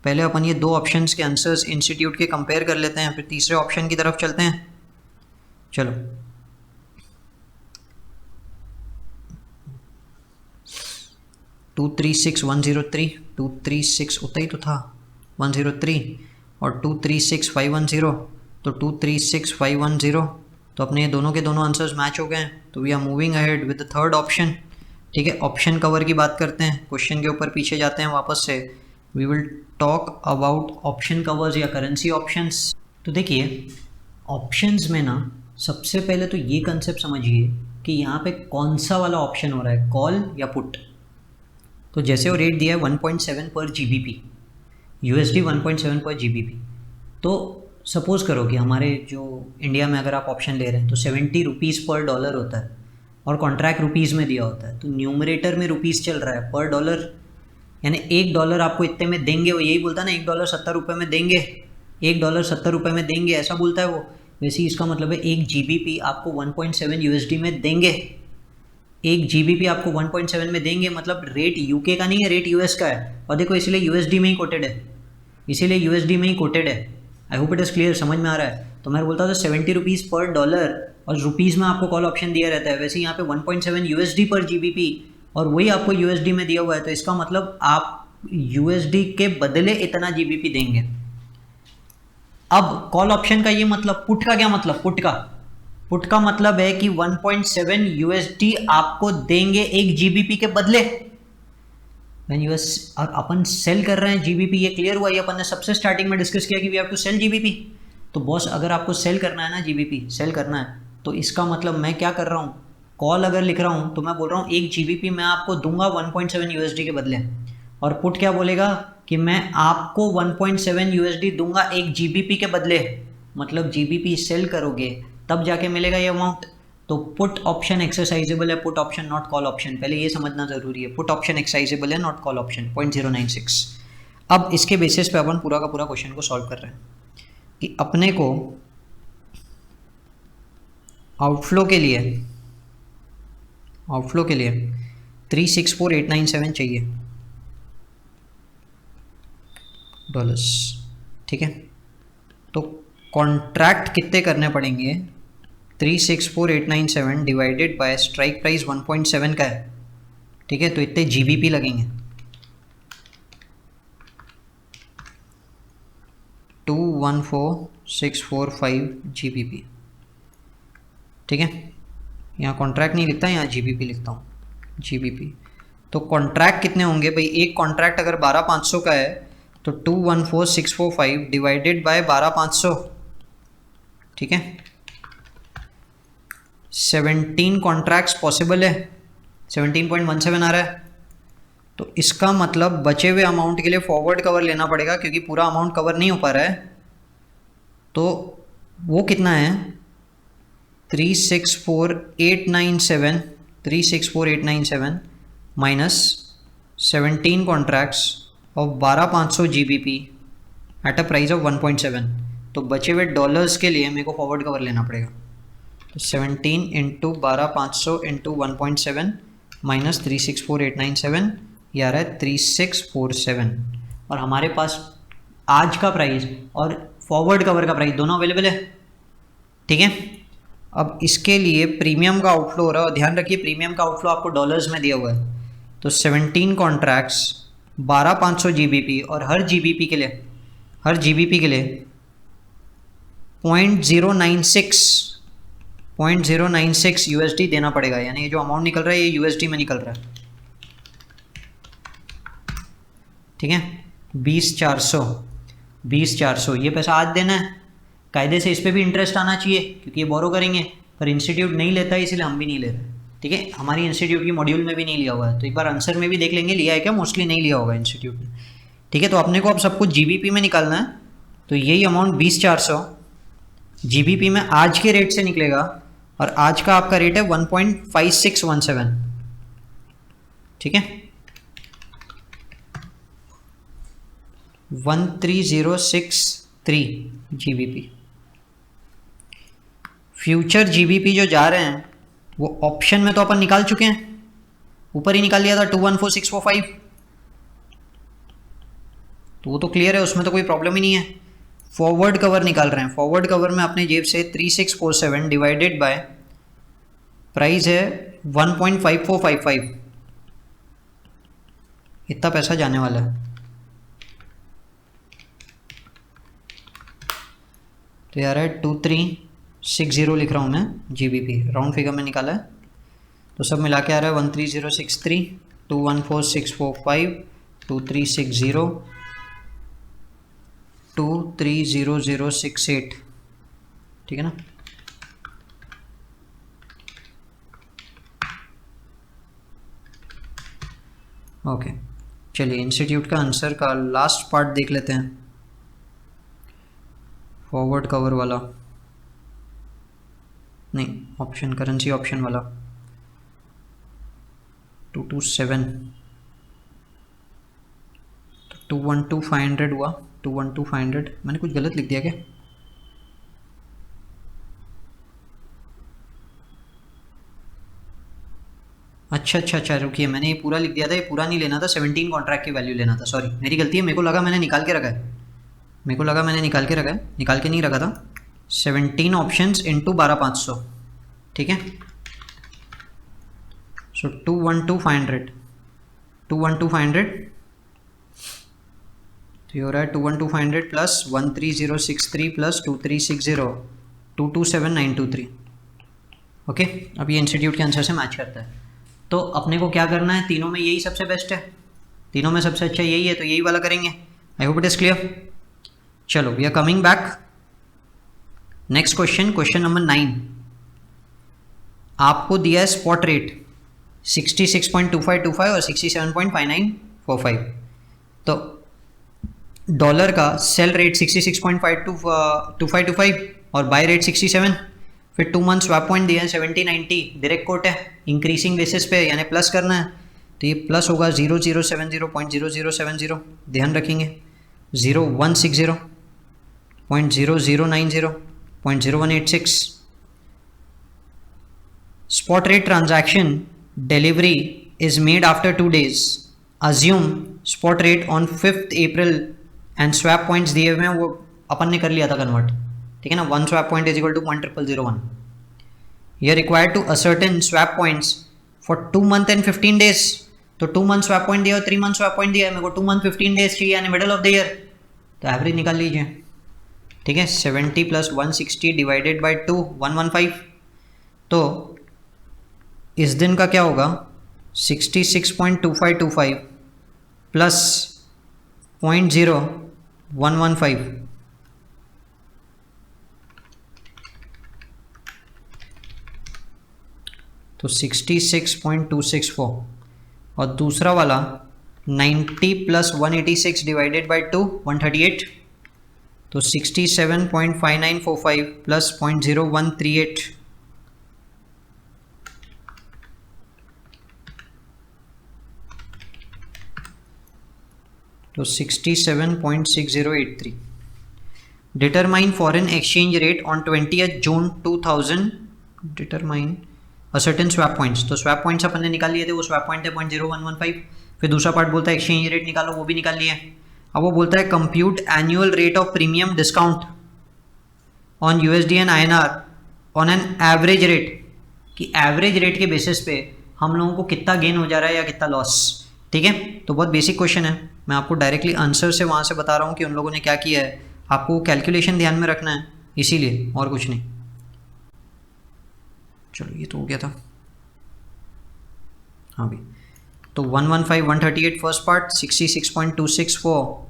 पहले अपन ये दो ऑप्शंस के आंसर्स इंस्टीट्यूट के कंपेयर कर लेते हैं, फिर तीसरे ऑप्शन की तरफ चलते हैं। चलो 236103, 236 उतना ही तो था 103 और 236510, तो 236510, तो अपने ये दोनों के दोनों आंसर्स मैच हो गए हैं। तो we are moving ahead with the third option. ठीक है, ऑप्शन कवर की बात करते हैं, क्वेश्चन के ऊपर पीछे जाते हैं वापस से। We will talk about option covers या करेंसी ऑप्शंस। तो देखिए ऑप्शंस में ना सबसे पहले तो ये कंसेप्ट समझिए कि यहाँ पे कौन सा वाला ऑप्शन हो रहा है, कॉल या पुट। तो जैसे वो रेट दिया है 1.7 पर GBP, USD 1.7 पर GBP। तो सपोज़ करो कि हमारे जो इंडिया में अगर आप ऑप्शन ले रहे हैं तो 70 रुपीज़ पर डॉलर होता है और कॉन्ट्रैक्ट रुपीज़ में दिया होता है। तो न्यूमरेटर में रुपीज़ चल रहा है, पर डॉलर यानी $1 आपको इतने में देंगे, वो यही बोलता है ना $1.70 में देंगे, $1.70 में देंगे, ऐसा बोलता है वो। वैसे ही इसका मतलब है 1 GBP आपको 1.7 USD में देंगे, 1 GBP आपको 1.7 में देंगे, मतलब रेट यूके का नहीं है, रेट यूएस का है। और देखो इसीलिए USD में ही कोटेड है, इसीलिए USD में ही कोटेड है। आई होप इट इज़ क्लियर, समझ में आ रहा है। तो मैं बोलता था 70 रुपीज़ पर डॉलर और रुपीज़ में आपको कॉल ऑप्शन दिया रहता है, वैसे यहाँ पे 1.7 USD पर GBP और वही आपको USD में दिया हुआ है। तो इसका मतलब आप USD के बदले इतना GBP देंगे। अब कॉल ऑप्शन का ये मतलब, पुट का क्या मतलब, पुट का मतलब है कि 1.7 USD आपको देंगे 1 GBP के बदले। और अपन सेल कर रहे हैं GBP, ये क्लियर हुआ। ये अपन ने सबसे स्टार्टिंग में डिस्कस किया कि we have to sell GBP। तो बॉस अगर आपको सेल करना है ना, GBP सेल करना है, तो इसका मतलब मैं क्या कर रहा हूँ, कॉल अगर लिख रहा हूँ तो मैं बोल रहा हूँ 1 GBP मैं आपको दूंगा 1.7 USD के बदले। और पुट क्या बोलेगा कि मैं आपको 1.7 USD दूंगा 1 GBP के बदले, मतलब GBP सेल करोगे तब जाके मिलेगा ये अमाउंट। तो पुट ऑप्शन एक्सरसाइजेबल है, put epsilon naught call option, पहले ये समझना जरूरी है। पुट ऑप्शन एक्सरसाइजेबल है, नॉट कॉल ऑप्शन। 0.096। अब इसके बेसिस पे अपन पूरा का पूरा क्वेश्चन को सॉल्व कर रहे हैं कि अपने को आउटफ्लो के लिए 364897 चाहिए डॉलर्स। ठीक है, तो कॉन्ट्रैक्ट कितने करने पड़ेंगे, 364897 डिवाइडेड बाय स्ट्राइक प्राइस 1.7 का है। ठीक है, तो इतने GBP लगेंगे, 214645 GBP। ठीक है, यहाँ कॉन्ट्रैक्ट नहीं लिखता, यहाँ GBP लिखता हूँ, GBP। तो कॉन्ट्रैक्ट कितने होंगे भाई, एक कॉन्ट्रैक्ट अगर 12500 का है तो 214645 डिवाइडेड बाय 12500। ठीक है, 17 कॉन्ट्रैक्ट्स पॉसिबल है, 17.17 आ रहा है। तो इसका मतलब बचे हुए अमाउंट के लिए फॉरवर्ड कवर लेना पड़ेगा, क्योंकि पूरा अमाउंट कवर नहीं हो पा रहा है। तो वो कितना है, 364897 minus 17 contracts of 12500 GBP eight a price of 1.7। तो बचे हुए डॉलर्स के लिए मेरे को फॉरवर्ड कवर लेना पड़ेगा। तो 17 इंटू 12500 इंटू 1.7 माइनस 364897, ये आ रहा है 3647। और हमारे पास आज का प्राइस और फॉरवर्ड कवर का प्राइस दोनों अवेलेबल है। ठीक है, अब इसके लिए प्रीमियम का आउटफ्लो हो रहा है, और ध्यान रखिए प्रीमियम का आउटफ्लो आपको डॉलर्स में दिया हुआ है। तो 17 कॉन्ट्रैक्ट्स 12500 GBP और हर GBP के लिए 0.096 USD देना पड़ेगा। यानी ये जो अमाउंट निकल रहा है ये USD में निकल रहा है। ठीक है, 20400 ये पैसा आज देना है, कायदे से इस पर भी इंटरेस्ट आना चाहिए क्योंकि ये बोरो करेंगे, पर इंस्टीट्यूट नहीं लेता है इसलिए हम भी नहीं ले रहे। ठीक है, हमारी इंस्टीट्यूट की मॉड्यूल में भी नहीं लिया हुआ है, तो एक बार आंसर में भी देख लेंगे लिया है क्या, मोस्टली नहीं लिया होगा इंस्टीट्यूट में। ठीक है, तो अपने को अब सब कुछ जीबीपी में निकालना है, तो यही अमाउंट 20,400 जीबीपी में आज के रेट से निकलेगा, और आज का आपका रेट है 1.5617। ठीक है, 13063 जीबीपी। फ्यूचर जीबीपी जो जा रहे हैं वो ऑप्शन में तो अपन निकाल चुके हैं, ऊपर ही निकाल लिया था 214645, तो वो तो क्लियर है, उसमें तो कोई प्रॉब्लम ही नहीं है। फॉरवर्ड कवर निकाल रहे हैं, फॉरवर्ड कवर में अपने जेब से 3647 डिवाइडेड बाय प्राइस है 1.5455, इतना पैसा जाने वाला है। तो यार है 2360 लिख रहा हूँ मैं, जीबीपी राउंड फिगर में निकाला है, तो सब मिला के आ रहा है 13063, 214645, 2360, 230068। ठीक है ना। ओके, चलिए इंस्टीट्यूट का आंसर का लास्ट पार्ट देख लेते हैं, फॉरवर्ड कवर वाला नहीं, ऑप्शन करेंसी ऑप्शन वाला 227, तो 212500 हुआ, 212500। मैंने कुछ गलत लिख दिया क्या? अच्छा रुकिए, मैंने ये पूरा लिख दिया था, ये पूरा नहीं लेना था, 17 कॉन्ट्रैक्ट की वैल्यू लेना था, सॉरी मेरी गलती है, मेरे को लगा मैंने निकाल के रखा है, निकाल के नहीं रखा था। 17 ऑप्शंस इंटू 12500। ठीक है, सो 212500 तो ये हो रहा है 212500 प्लस 13063 प्लस 2360, 227923। ओके, अब ये इंस्टीट्यूट के आंसर से मैच करता है। तो अपने को क्या करना है, तीनों में यही सबसे बेस्ट है, तीनों में सबसे अच्छा यही है, तो यही वाला करेंगे। I hope it is clear. चलो we are coming back, next question, question number 9। आपको दिया है स्पॉट रेट 66.2525 और 67.5945। तो डॉलर का सेल रेट 66.2525 और बाय रेट 67, फिर 2 मंथ स्वैप पॉइंट दिया है 70-90, डायरेक्ट कोट है, इंक्रीसिंग बेसिस पे यानी प्लस करना है, तो ये प्लस होगा 0070.0070, ध्यान रखेंगे 0160, 00090, 00186। Spot rate transaction delivery is made after 2 days. Assume spot rate on 5th April and swap points दिए हुए हैं, वो अपन ने कर लिया था कन्वर्ट। ठीक है ना, 1 swap point is equal to 10001। You are required to ascertain swap points for 2 month and 15 days। तो 2 month swap point दिया और 3 month swap point दिया है, मेरे को 2 month 15 days चाहिए यानी मिडल ऑफ द ईयर, तो एवरेज निकाल लीजिए। ठीक है, 70 प्लस 160 डिवाइडेड बाई 2, 115। तो इस दिन का क्या होगा, 66.2525 प्लस 0.0115, तो 66.264, और दूसरा वाला 90 प्लस 186 डिवाइडेड बाई 2, 138, तो 67.5945 प्लस 0.0138, तो 67.6083। Determine foreign exchange rate on 20th June 2000, determine a certain swap points. तो स्वैप पॉइंट्स अपन ने निकाल लिए थे, वो स्वैप पॉइंट है 0.0115। फिर दूसरा पार्ट बोलता है एक्सचेंज रेट निकालो, वो भी निकाल लिया। अब वो बोलता है compute annual rate of premium discount on USD and INR on an average rate, कि एवरेज रेट के बेसिस पे हम लोगों को कितना गेन हो जा रहा है या कितना लॉस। ठीक है, तो बहुत बेसिक क्वेश्चन है, मैं आपको डायरेक्टली आंसर से वहाँ से बता रहा हूँ कि उन लोगों ने क्या किया है, आपको कैलकुलेशन ध्यान में रखना है, इसीलिए और कुछ नहीं। चलो ये तो हो गया था, हाँ भी, तो 115,138 फर्स्ट पार्ट, 66.264,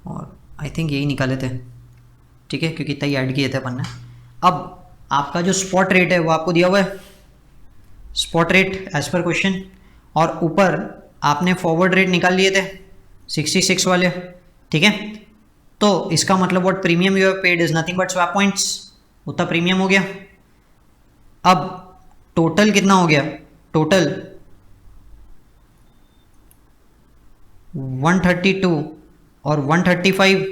और आई थिंक यही निकाले थे, ठीक है, क्योंकि इतना ही ऐड किए थे अपन ने। अब आपका जो स्पॉट रेट है वो आपको दिया हुआ है, spot rate as per question, और ऊपर आपने फॉरवर्ड रेट निकाल लिए थे 66 वाले, ठीक है। तो इसका मतलब what premium you have paid is nothing but swap points, उतना प्रीमियम हो गया। अब टोटल कितना हो गया, टोटल 132 और 135,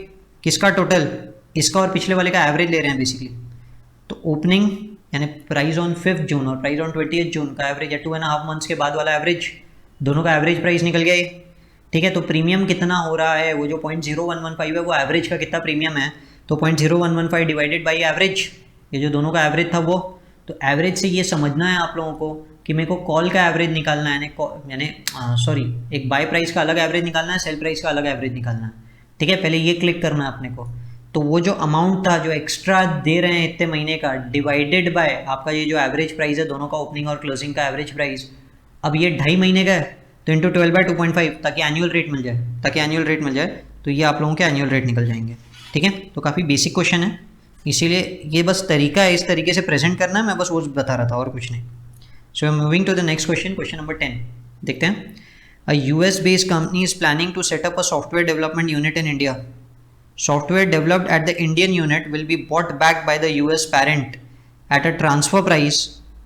किसका टोटल, इसका और पिछले वाले का एवरेज ले रहे हैं बेसिकली। तो ओपनिंग यानी प्राइस ऑन 5 जून और प्राइस ऑन 20 जून का एवरेज है 2.5 मंथ्स के बाद वाला एवरेज, दोनों का एवरेज प्राइस निकल गया ये, ठीक है। तो प्रीमियम कितना हो रहा है, वो जो 0.0115 है वो एवरेज का कितना प्रीमियम है, तो 0.0115 डिवाइडेड बाई एवरेज, ये जो दोनों का एवरेज था वो। तो एवरेज से ये समझना है आप लोगों को कि मेरे को कॉल का एवरेज निकालना है, यानी सॉरी एक बाय प्राइस का अलग एवरेज निकालना है, सेल प्राइस का अलग एवरेज निकालना है, ठीक है। पहले ये क्लिक करना है अपने को। तो वो जो अमाउंट था जो एक्स्ट्रा दे रहे हैं इतने महीने का, डिवाइडेड बाय आपका ये जो एवरेज प्राइस है दोनों का, ओपनिंग और क्लोजिंग का एवरेज प्राइस, अब ये 2.5 महीने का है तो इंटू 12/2.5 ताकि एनुअल रेट मिल जाए, तो ये आप लोगों के एनुअल रेट निकल जाएंगे, ठीक है। तो काफ़ी बेसिक क्वेश्चन है, इसीलिए ये बस तरीका है इस तरीके से प्रेजेंट करना है, मैं बस वो बता रहा था और कुछ नहीं। So moving to the next question, question number 10 देखते हैं। A US based company is planning to setup a software development unit in India. Software developed at the Indian unit will be bought back by the US parent at a transfer price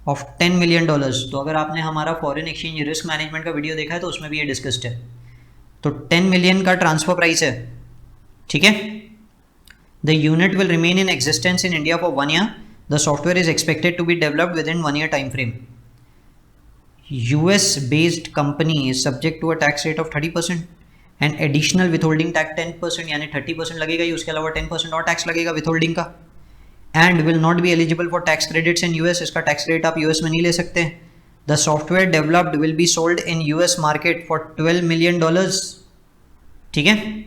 of $10 million। तो अगर आपने हमारा foreign exchange risk management का video देखा है तो उसमें भी ये डिस्कस्ड है। तो 10 मिलियन का ट्रांसफर प्राइस है, ठीक है। The unit will remain in existence in India for 1 year। The software is expected to be developed within 1 year time frame. US based company is subject to a tax rate of 30% and additional withholding tax 10%, यानी 30% लगेगा ही, उसके अलावा 10% और tax लगेगा विथहोल्डिंग का। And will not be eligible for tax credits in US, इसका tax credit आप US में नहीं ले सकते। The software developed will be sold in US market for $12 million, ठीक है।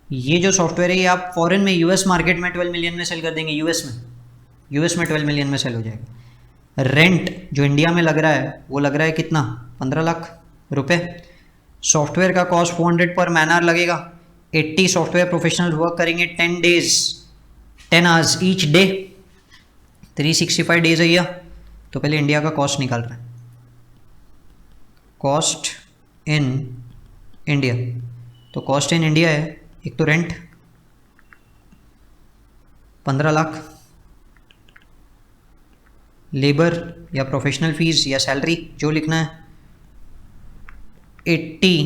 ये जो सॉफ्टवेयर है ये आप फॉरेन में US मार्केट में 12 मिलियन में सेल कर देंगे, US में 12 मिलियन में सेल हो जाएगा। रेंट जो इंडिया में लग रहा है वो लग रहा है कितना, 15 लाख रुपए। सॉफ्टवेयर का कॉस्ट 400 पर मैन आवर लगेगा। 80 सॉफ्टवेयर प्रोफेशनल वर्क करेंगे 10 days 10 hours each day, 365 days है। तो पहले इंडिया का कॉस्ट निकाल रहे हैं, कॉस्ट इन इंडिया। तो कॉस्ट इन इंडिया है, एक तो रेंट 15 लाख, लेबर या प्रोफेशनल फीस या सैलरी जो लिखना है, 80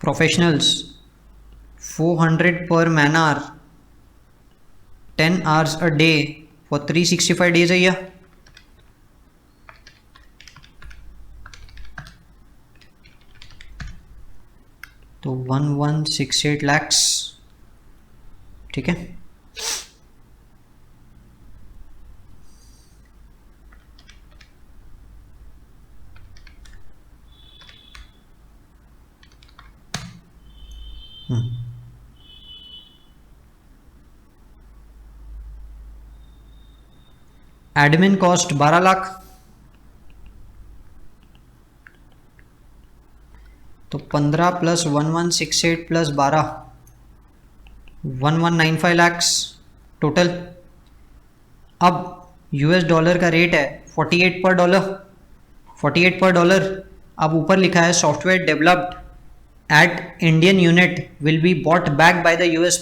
प्रोफेशनल्स, 400 पर man our, 10 hours a day for 365 days a year। तो 1168 lakhs, ठीक है। एडमिन कॉस्ट 12 लाख, तो 15 + 1168 + 12 1195 lakhs टोटल। अब US डॉलर का रेट है 48 पर डॉलर। अब ऊपर लिखा है software developed at Indian unit will be bought back by the US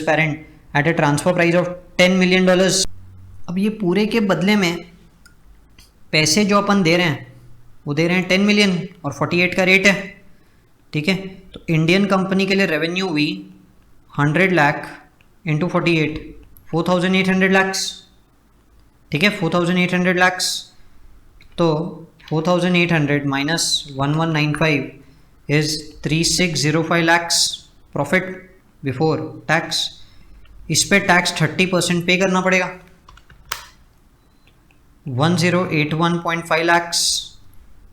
parent at a transfer price of $10 million। अब ये पूरे के बदले में पैसे जो अपन दे रहे हैं वो दे रहे हैं 10 मिलियन और 48 का रेट है, ठीक है। तो इंडियन कंपनी के लिए रेवेन्यू हुई 100 लाख इंटू 48, 4,800 lakhs, ठीक है। 4,800 lakhs, तो 4,800 minus 1195 is 3,605 lakhs profit before tax. इस पे टैक्स 30% पे करना पड़ेगा, 1081.5 lakhs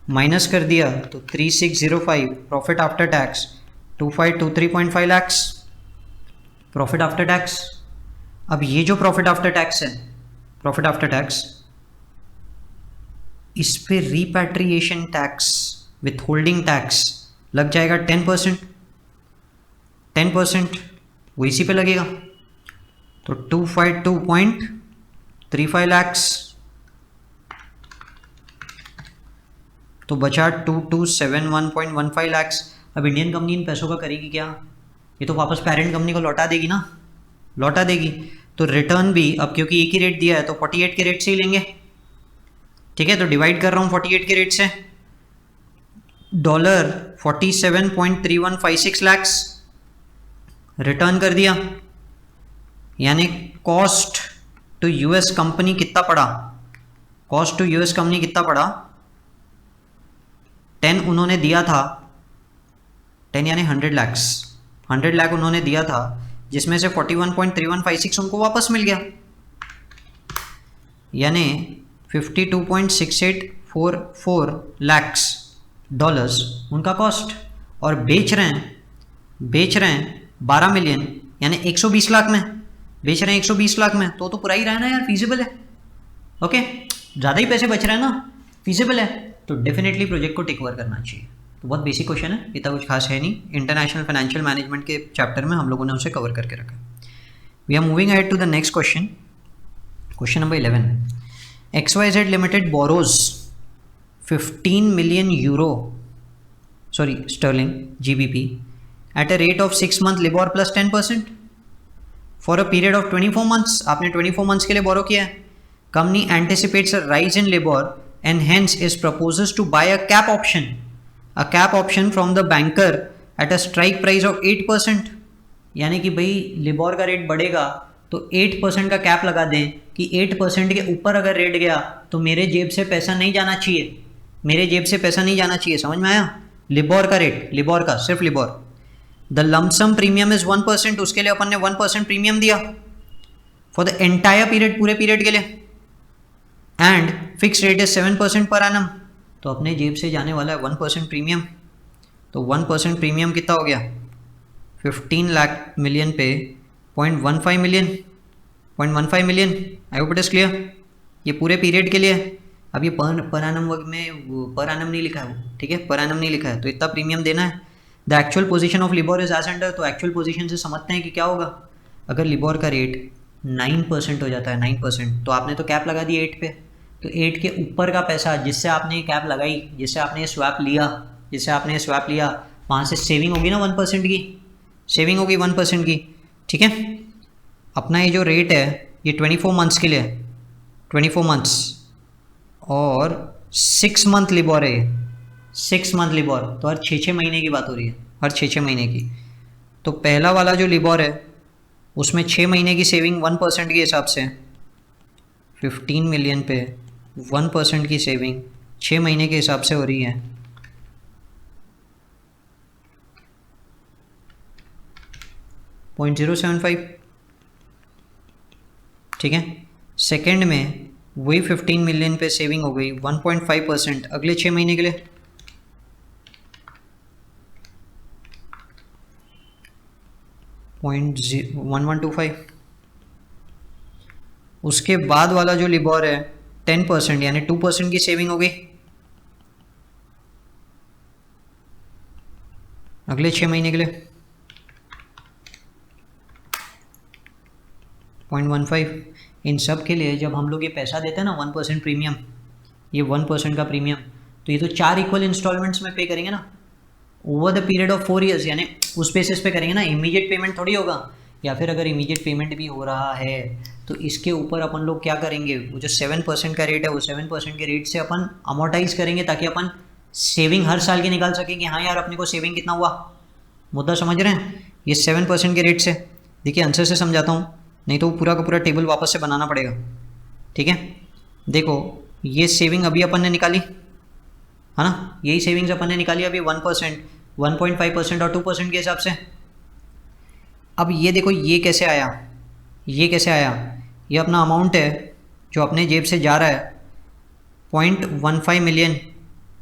माइनस कर दिया तो 3605 profit after tax, 2523.5 lakhs profit after tax. अब ये जो प्रॉफिट आफ्टर टैक्स है, इस पे repatriation tax with holding tax लग जाएगा 10%, वो इसी पे लगेगा। तो 252.35 lakhs, तो बचा 2271.15 lakhs। अब इंडियन कंपनी इन पैसों का करेगी क्या? ये तो वापस पेरेंट कंपनी को लौटा देगी ना, लौटा देगी। तो रिटर्न भी अब क्योंकि एक ही रेट दिया है तो 48 के रेट से ही लेंगे, ठीक है। तो डिवाइड कर रहा हूँ 48 के रेट से, $47.3156 lakhs रिटर्न कर दिया। यानी कॉस्ट टू यूएस कंपनी कितना पड़ा? कॉस्ट टू यूएस कंपनी कितना पड़ा? 10 उन्होंने दिया था, 10 यानी 100 lakhs, 100 लाख उन्होंने दिया था, जिसमें से 41.3156 उनको वापस मिल गया, यानी $52.6844 lakhs उनका कॉस्ट। और बेच रहे हैं 12 मिलियन, यानी 120 लाख में बेच रहे हैं, 120 लाख में। तो पूरा ही रहा है ना यार, फीजिबल है। ओके, ज़्यादा ही पैसे बच रहे हैं ना, फीजिबल है, तो डेफिनेटली प्रोजेक्ट को टेक ओवर करना चाहिए। तो बहुत बेसिक क्वेश्चन है, इतना कुछ खास है नहीं। इंटरनेशनल फाइनेंशियल मैनेजमेंट के चैप्टर में हम लोगों ने उसे कवर करके रखा। We are moving ahead to the next question, question number 11। XYZ limited borrows 15 million euro, sorry sterling, GBP at a rate of 6 month LIBOR plus 10% for a period of 24 months। आपने 24 months के लिए बोरो किया है। Company anticipates a rise in LIBOR and hence is proposes to buy a cap option from the banker at a strike price of 8%। यानी कि भाई LIBOR का rate बढ़ेगा तो 8% का कैप लगा दें कि 8% के ऊपर अगर रेट गया तो मेरे जेब से पैसा नहीं जाना चाहिए, मेरे जेब से पैसा नहीं जाना चाहिए। समझ में आया? लिबोर का रेट, लिबोर का, सिर्फ LIBOR. The lump sum premium is 1%, उसके लिए अपन ने 1% प्रीमियम दिया फॉर द एंटायर पीरियड, पूरे पीरियड के लिए। And fix rate is 7% per annum, तो अपने जेब से जाने वाला है 1% प्रीमियम। तो 1% प्रीमियम कितना हो गया? 15 लाख मिलियन पे 0.15 million. I hope it is clear. ये पूरे पीरियड के लिए। अब ये पर एनम में पर एनम नहीं लिखा है वो, ठीक है, पर एनम नहीं लिखा है, तो इतना प्रीमियम देना है। The actual position of LIBOR is as under, तो एक्चुअल पोजीशन से समझते हैं कि क्या होगा। अगर लिबोर का रेट 9% हो जाता है, 9%, तो आपने तो कैप लगा दी 8 पे, तो 8 के ऊपर का पैसा जिससे आपने ये कैप लगाई, जिससे आपने स्वैप लिया, वहाँ से सेविंग होगी ना 1% की, सेविंग होगी 1% की, ठीक है। अपना ये जो रेट है ये 24 मंथ्स के लिए, 24 मंथ्स और 6 मंथ लिबोर है, 6 मंथ लिबोर, तो हर 6 महीने की बात हो रही है, हर 6 महीने की। तो पहला वाला जो लिबोर है उसमें 6 महीने की सेविंग 1% के हिसाब से, 15 मिलियन पे 1% की सेविंग 6 महीने के हिसाब से हो रही है। .075, ठीक है। सेकेंड में वही 15 मिलियन पे सेविंग हो गई 1.5% अगले 6 महीने के लिए, .1125। उसके बाद वाला जो लिबोर है 10% यानी 2% की सेविंग हो गई अगले 6 महीने के लिए, 0.15। इन सब के लिए जब हम लोग ये पैसा देते हैं ना 1% प्रीमियम, ये 1% का प्रीमियम, तो ये तो 4 इक्वल इंस्टॉलमेंट्स में पे करेंगे ना over the period of 4 years, यानी उस बेसिस पे करेंगे ना, इमीडिएट पेमेंट थोड़ी होगा। या फिर अगर इमीडिएट पेमेंट भी हो रहा है तो इसके ऊपर अपन लोग क्या करेंगे, वो जो 7% का रेट है वो 7% के रेट से अपन अमोर्टाइज करेंगे ताकि अपन सेविंग हर साल की निकाल सकें कि हाँ यार अपने को सेविंग कितना हुआ। मुद्दा समझ रहे हैं? ये 7% के रेट से, देखिए आंसर से समझाता हूँ, नहीं तो पूरा का पूरा टेबल वापस से बनाना पड़ेगा, ठीक है। देखो ये सेविंग अभी अपन ने निकाली है ना, यही सेविंग्स अपन ने निकाली अभी 1%, 1.5% और 2% के हिसाब से। अब ये देखो ये कैसे आया, ये अपना अमाउंट है जो अपने जेब से जा रहा है 0.15 मिलियन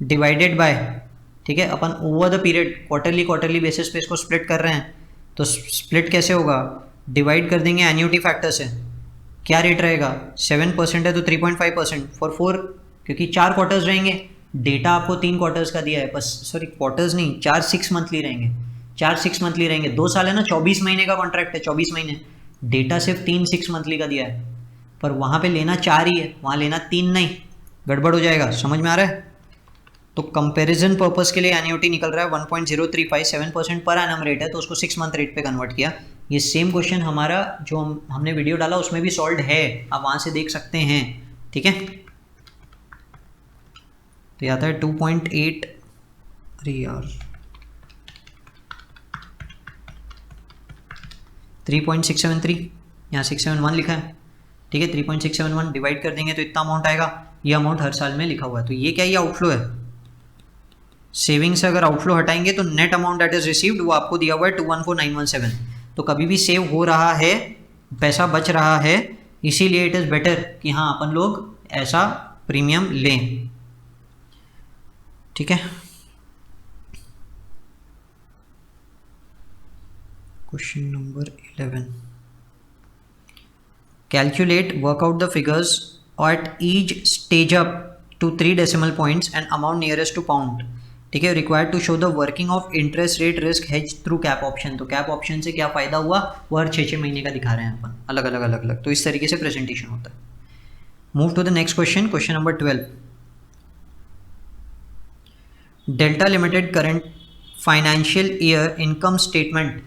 डिवाइडेड बाय, ठीक है, अपन over the period quarterly basis पे इसको स्प्लिट कर रहे हैं। तो स्प्लिट कैसे होगा, डिवाइड कर देंगे एन्युटी फैक्टर से। क्या रेट रहेगा, 7% है तो 3.5% फॉर 4, क्योंकि 4 क्वार्टर्स रहेंगे। डेटा आपको 3 क्वार्टर्स का दिया है, बस सॉरी क्वार्टर्स नहीं, 4 6 मंथली रहेंगे, 4 6 मंथली रहेंगे, 2 साल है ना, 24 महीने का कॉन्ट्रैक्ट है, 24 महीने। डेटा सिर्फ 3 6 मंथली का दिया है, पर वहाँ पे लेना 4 ही है, वहाँ लेना 3 नहीं, गड़बड़ हो जाएगा। समझ में आ रहा है? तो कंपैरिजन पर्पस के लिए एन्युटी निकल रहा है 1.035 7% पर एनम रेट है, तो उसको 6 मंथ रेट पे कन्वर्ट किया। ये सेम क्वेश्चन हमारा जो हमने वीडियो डाला उसमें भी सॉल्व है, आप वहाँ से देख सकते हैं। ठीक है, तो ये आता है 2.8, अरे यार 3.673, यहाँ 671 लिखा है। ठीक है, 3.671 डिवाइड कर देंगे तो इतना अमाउंट आएगा। ये अमाउंट हर साल में लिखा हुआ है, तो ये क्या, ये आउटफ्लो है। सेविंग से अगर आउटफ्लो हटाएंगे तो net amount that is received वो आपको दिया हुआ है 214917। तो कभी भी सेव हो रहा है, पैसा बच रहा है, इसीलिए इट इज़ बेटर कि हाँ अपन लोग ऐसा प्रीमियम लें। ठीक है, question number 11, calculate workout the figures at each stage up to 3 decimal points and amount nearest to pound. ठीक है, required to show the working of interest rate risk hedge through cap option. तो cap option से क्या फायदा हुआ वो हर 6 महीने का दिखा रहे हैं अपन, अलग अलग अलग अलग। तो इस तरीके से प्रेजेंटेशन होता है। Move to the next question, question number 12, Delta Limited current financial year income statement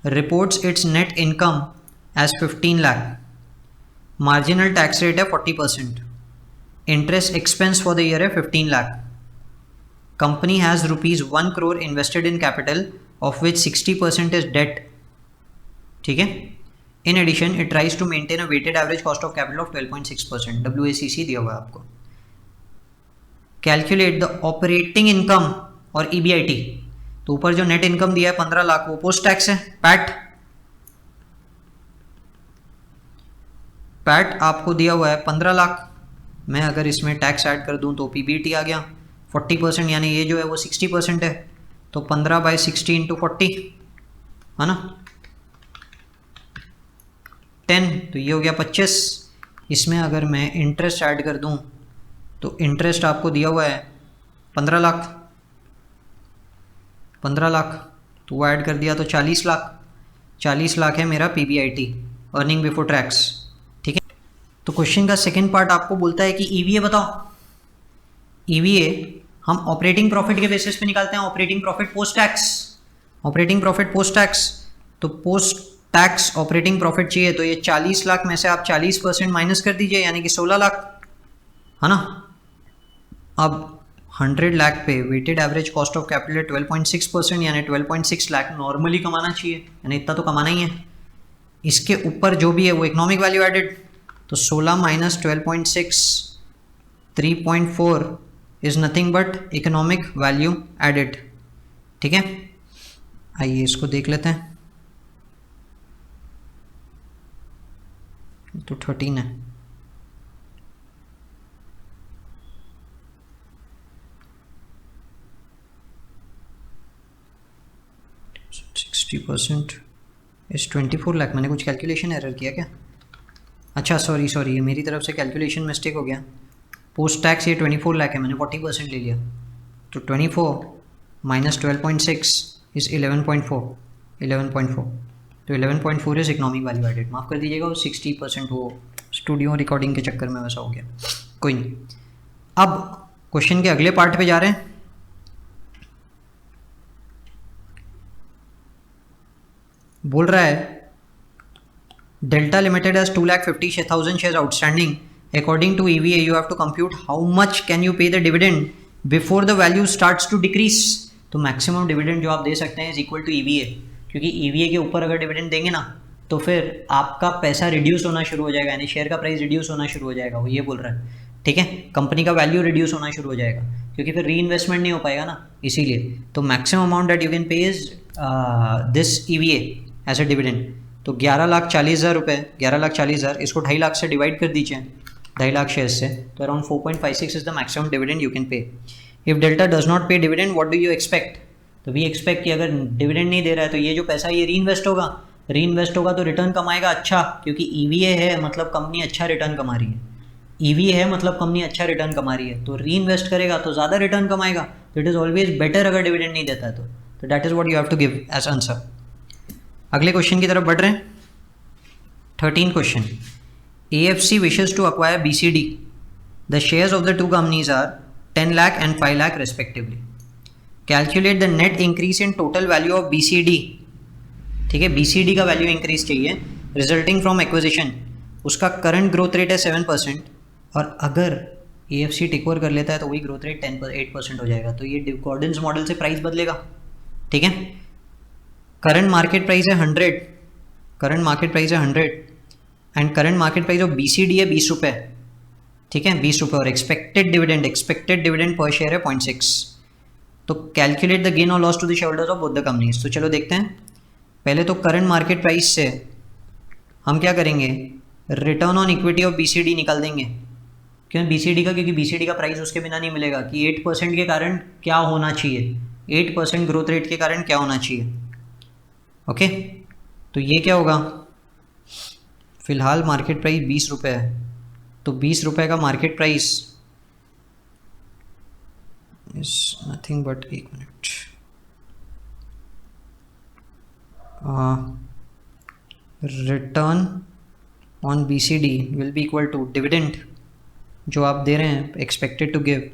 reports its net income as 15 lakh, marginal tax rate है 40%, interest expense for the year है 15 lakh, company has ₹1 crore invested in capital of which 60% is debt. ठीक है, in addition it tries to maintain a weighted average cost of capital of 12.6%, WACC दिया हुआ है आपको। Calculate the operating income और EBIT। तो ऊपर जो नेट इनकम दिया है 15 लाख वो पोस्ट टैक्स है, पैट आपको दिया हुआ है 15 लाख। मैं अगर इसमें टैक्स ऐड कर दूं तो PBT आ गया 40%, यानी ये जो है वो 60% है, तो 15/60 इंटू 40 है ना 10, तो ये हो गया 25। इसमें अगर मैं इंटरेस्ट ऐड कर दूं तो इंटरेस्ट आपको दिया हुआ है 15 लाख, 15 लाख तो वो ऐड कर दिया तो 40 लाख, 40 लाख है मेरा PBIT, अर्निंग बिफोर टैक्स। ठीक है, तो क्वेश्चन का सेकेंड पार्ट आपको बोलता है कि EVA बताओ। EVA हम ऑपरेटिंग प्रॉफिट के बेसिस पे निकालते हैं, operating profit post tax, operating profit post tax. तो पोस्ट टैक्स ऑपरेटिंग प्रॉफिट चाहिए, तो ये 40 लाख में से आप 40% माइनस कर दीजिए, यानी कि 16 लाख है ना। अब 100 लाख पे weighted average cost of capital है 12.6%, यानी 12.6 लाख नॉर्मली कमाना चाहिए, यानी इतना तो कमाना ही है। इसके ऊपर जो भी है वो इकोनॉमिक वैल्यू एडेड, तो 16 minus 12.6 3.4 is nothing but economic value added. ठीक है, आइए इसको देख लेते हैं। तो 13 है, %60 इस 24 लाख। मैंने कुछ कैलकुलेशन एरर किया क्या? अच्छा सॉरी ये मेरी तरफ से कैलकुलेशन मिस्टेक हो गया। पोस्ट टैक्स ये 24 लाख है, मैंने 40% ले लिया, तो 24 माइनस 12.6 इज़ 11.4, तो 11.4 इज़ इकोनॉमिक वैल्यू एडेड। माफ़ कर दीजिएगा, वो 60% वो स्टूडियो रिकॉर्डिंग के चक्कर में वैसा हो गया, कोई नहीं। अब क्वेश्चन के अगले पार्ट पे जा रहे हैं। बोल रहा है delta limited has 2,50,000 shares outstanding. According to EVA, you have to compute how much can you pay the dividend before the value starts to decrease. तो मैक्सिमम डिविडेंड जो आप दे सकते हैं इज इक्वल टू EVA, क्योंकि EVA के ऊपर अगर dividend देंगे ना तो फिर आपका पैसा रिड्यूस होना शुरू हो जाएगा, यानी शेयर का प्राइस रिड्यूस होना शुरू हो जाएगा, वो ये बोल रहा है। ठीक है, कंपनी का वैल्यू रिड्यूस होना शुरू हो जाएगा, क्योंकि फिर री इन्वेस्टमेंट नहीं हो पाएगा ना, इसीलिए। तो maximum amount that you can pay is this EVA as a dividend. तो 11,40,000 रुपये, 11,40,000 इसको 2.5 लाख से डिवाइड कर दीजिए, 2.5 लाख शेयर से, तो around 4.56 is the maximum dividend you can pay. If Delta does not pay dividend what do you expect? तो we expect कि अगर डिविडेंड नहीं दे रहा है तो ये जो पैसा ये री इन्वेस्ट होगा तो रिटर्न कमाएगा अच्छा, क्योंकि EVA है मतलब कंपनी अच्छा रिटर्न कमा रही है, EVA है मतलब कंपनी अच्छा रिटर्न कमा रही है, तो री इन्वेस्ट करेगा तो ज़्यादा रिटर्न कमाएगा। तो इट इज़ ऑलवेज बेटर अगर डिविडेंड नहीं देता है तो that is what you have to give as answer. अगले क्वेश्चन की तरफ बढ़ रहे हैं। 13 question, AFC wishes to acquire BCD. The shares of the two companies are 10 lakh and 5 lakh respectively. Calculate the net increase in total value of BCD. ठीक है, BCD का value increase चाहिए रिजल्टिंग फ्रॉम एक्विजिशन। उसका current growth rate है 7% और अगर AFC take over कर लेता है तो वही ग्रोथ रेट 8% हो जाएगा। तो ये डिकॉर्डेंस मॉडल से प्राइस बदलेगा। ठीक है, करंट मार्केट प्राइस है 100, करंट मार्केट प्राइस है 100 and current market price of BCD है 20 रुपये। ठीक है, 20 रुपये और एक्सपेक्टेड डिविडेंड पर शेयर है 0.6। तो कैलकुलेट द गेन और loss to the share holders of both the companies. तो चलो देखते हैं। पहले तो करंट मार्केट प्राइस से हम क्या करेंगे, return on equity of BCD निकाल देंगे। क्यों BCD का? क्योंकि BCD का प्राइस उसके बिना नहीं मिलेगा कि 8% के कारण क्या होना चाहिए, 8% ग्रोथ रेट के कारण क्या होना चाहिए। ओके, तो ये क्या होगा, फिलहाल मार्केट प्राइस 20 रुपये है, तो 20 रुपये का market price is nothing but, एक minute, return on BCD will be equal to dividend जो आप दे रहे हैं expected to give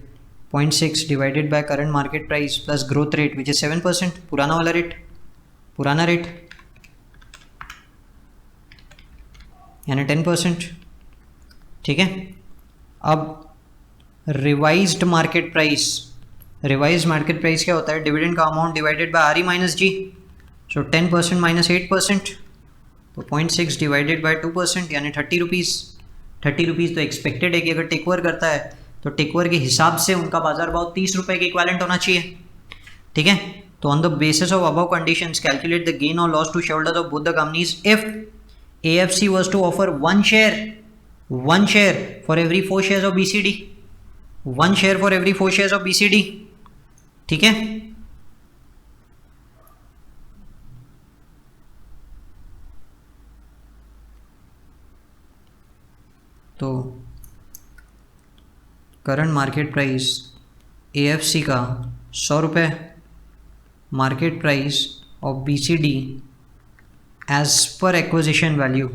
0.6 divided by current market price plus growth rate which is 7%, पुराना वाला रेट, पुराना रेट यानी 10%। ठीक है, अब revised market price, revised market price क्या होता है, डिविडेंड का amount divided by RE minus G। So 10% minus 8%, तो 0.6 डिवाइडेड बाय 2% यानी 30 रुपीज़। 30 रुपीज़ तो एक्सपेक्टेड है कि अगर टेक ओवर करता है तो टेक ओवर के हिसाब से उनका बाजार भाव 30 रुपये के इक्विवेलेंट होना चाहिए। ठीक है, तो on the basis of above conditions calculate the gain और loss to share holders of both the companies if AFC was to offer one share for every 4 shares of BCD, 1 share for every 4 shares of BCD। ठीक है, तो current market price AFC का 100 रुपये, market price of BCD as per acquisition value,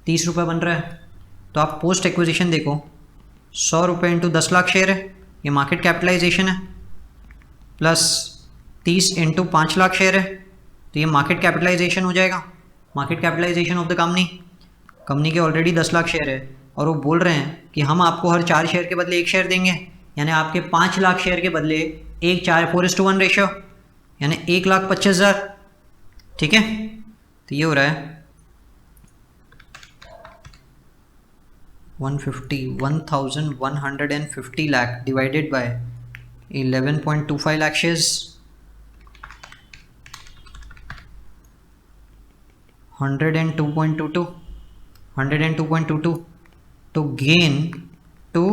30 रुपये बन रहा है। तो आप पोस्ट एक्विजिशन देखो, 100 रुपये इंटू 10 लाख शेयर है, ये मार्केट कैपिटलाइजेशन है, प्लस 30 इंटू 5 लाख शेयर है, तो ये मार्केट कैपिटलाइजेशन हो जाएगा, market capitalization of the company के ऑलरेडी 10 लाख शेयर है और वो बोल रहे हैं कि हम आपको हर 4 शेयर के बदले 1 शेयर देंगे, यानी आपके 5 लाख शेयर के बदले 4:1 रेशियो यानी 1,25,000। ठीक है, तो ये हो रहा है 1,150 lakh divided bye 11.25 lakh shares, 102.22 तो गेन टू,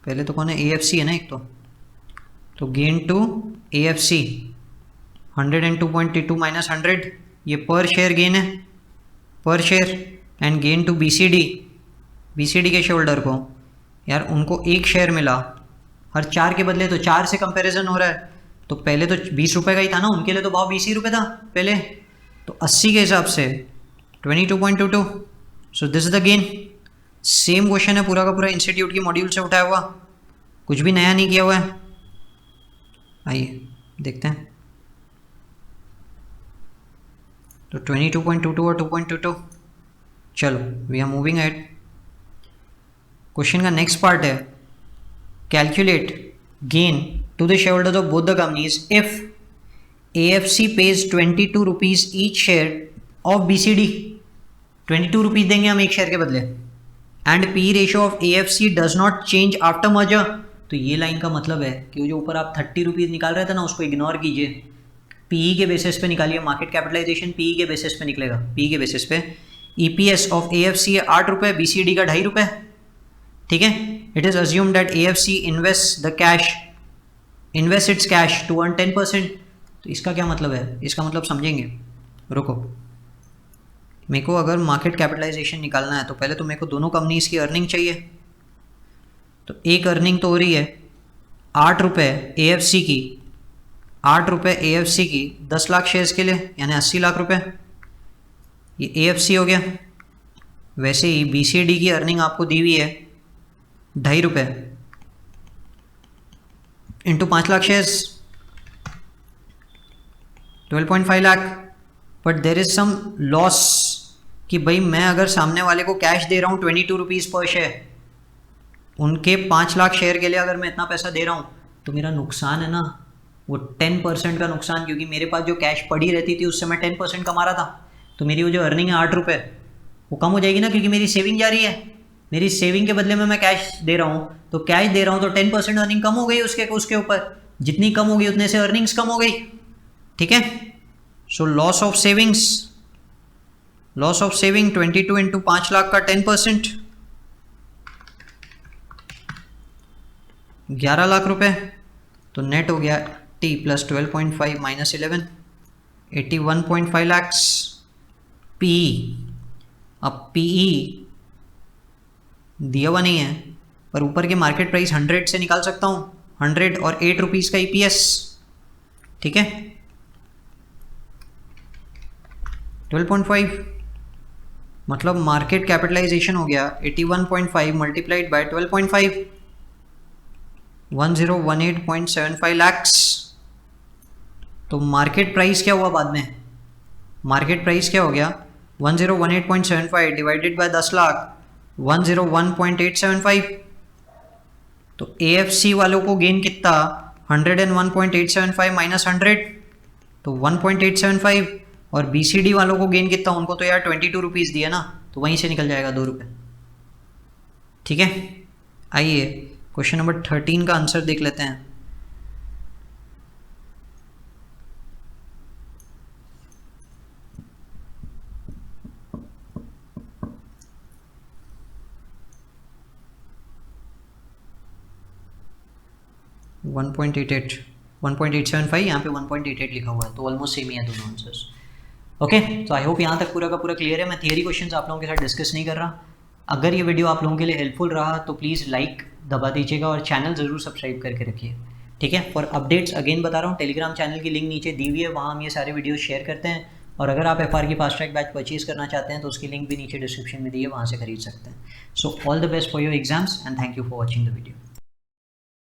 पहले तो कौन है, AFC है ना एक तो गेन टू AFC 102.22 माइनस 100, ये पर शेयर गेन है, per share, and gain to BCD के शेयर होल्डर को, यार उनको 1 शेयर मिला हर 4 के बदले, तो 4 से कंपैरिजन हो रहा है। तो पहले तो 20 रुपये का ही था ना, उनके लिए तो भाव 20 ही रुपये था पहले, तो 80 के हिसाब से 22.22। So this is the gain. Same question है पूरा का पूरा इंस्टीट्यूट की मॉड्यूल से उठाया हुआ, कुछ भी नया नहीं किया हुआ है। आइए देखते हैं। तो 22.22 और 2.22, चलो we are moving at. Question का नेक्स्ट पार्ट है calculate gain to the share holders of both the companies if AFC pays 22 rupees each share of BCD, 22 rupees देंगे हम 1 शेयर के बदले, and P ratio of AFC does not change after merger. तो ये line का मतलब है कि जो ऊपर आप 30 रुपीज़ निकाल रहे थे ना, उसको इग्नोर कीजिए, PE के बेसिस पे निकालिए, मार्केट कैपिटलाइजेशन PE के बेसिस पे निकलेगा, PE के बेसिस पे। EPS ऑफ AFC है 8 रुपये, BCD का 2.5 रुपये। ठीक है, it is assume that AFC invest its cash to earn 10%। तो इसका क्या मतलब है, इसका मतलब समझेंगे, रुको। मेरे को अगर मार्केट कैपिटलाइजेशन निकालना है तो पहले तो मेरे को दोनों कंपनीज की अर्निंग चाहिए। तो एक अर्निंग तो हो रही है 8 रुपये AFC की, 8 रुपये AFC की 10 लाख शेयर्स के लिए यानी 80 लाख रुपए, ये AFC हो गया। वैसे ही BCD की अर्निंग आपको दी हुई है 2.5 रुपये into 5 lakh shares 12.5 lakh. But there is some loss कि भाई मैं अगर सामने वाले को कैश दे रहा हूँ 22 रुपीज़ पर शेयर, उनके 5 लाख शेयर के लिए अगर मैं इतना पैसा दे रहा हूँ तो मेरा नुकसान है ना वो 10% का नुकसान, क्योंकि मेरे पास जो कैश पड़ी रहती थी उससे मैं 10% कमा रहा था, तो मेरी वो जो अर्निंग है 8 रुपये वो कम हो जाएगी ना, क्योंकि मेरी सेविंग जा रही है। मेरी सेविंग के बदले में मैं कैश दे रहा हूँ, तो कैश दे रहा हूँ तो 10% अर्निंग कम हो गई उसके ऊपर, जितनी कम होगी उतने से अर्निंग्स कम हो गई। ठीक है, so loss of saving 22 into 5 lakh का 10%, 11 लाख रुपए, तो नेट हो गया T plus 12.5 minus 11 81.5 lakhs. PE, अब PE दिया हुआ नहीं है पर ऊपर के मार्केट प्राइस 100 से निकाल सकता हूँ, 100 और 8 रुपीज़ का EPS। ठीक है, 12.5 मतलब मार्केट कैपिटलाइजेशन हो गया 81.5 मल्टीप्लाइड बाय 12.5, 1018.75 लैक्स। तो मार्केट प्राइस क्या हुआ बाद में, मार्केट प्राइस क्या हो गया 1018.75 डिवाइडेड बाय 10 लाख 101.875। तो AFC वालों को गेन कितना 101.875 माइनस 100 तो 1.875, और BCD वालों को गेन कितना, उनको तो यार 22 रुपीज़ दिया ना, तो वहीं से निकल जाएगा 2 रुपये। ठीक है, आइए क्वेश्चन नंबर 13 का आंसर देख लेते हैं। वन 1.875 यहाँ पे 1.88 लिखा हुआ है, तो ऑलमोस्ट सेम ही है दोनों आंसर्स। ओके, तो आई होप यहाँ तक पूरा का पूरा क्लियर है। मैं थियरी क्वेश्चंस आप लोगों के साथ डिस्कस नहीं कर रहा। अगर ये वीडियो आप लोगों के लिए हेल्पफुल रहा तो प्लीज़ लाइक दबा दीजिएगा और चैनल ज़रूर सब्सक्राइब करके रखिए। ठीक है, फॉर अपडेट्स अगेन बता रहा हूँ, टेलीग्राम चैनल की लिंक नीचे दी हुई है, वहाँ हम ये सारे वीडियो शेयर करते हैं। और अगर आप FR की फास्ट ट्रैक बैच परचेज करना चाहते हैं तो उसकी लिंक भी नीचे डिस्क्रिप्शन में दी है, वहाँ से खरीद सकते हैं। So all the best for your exams and thank you for watching the video.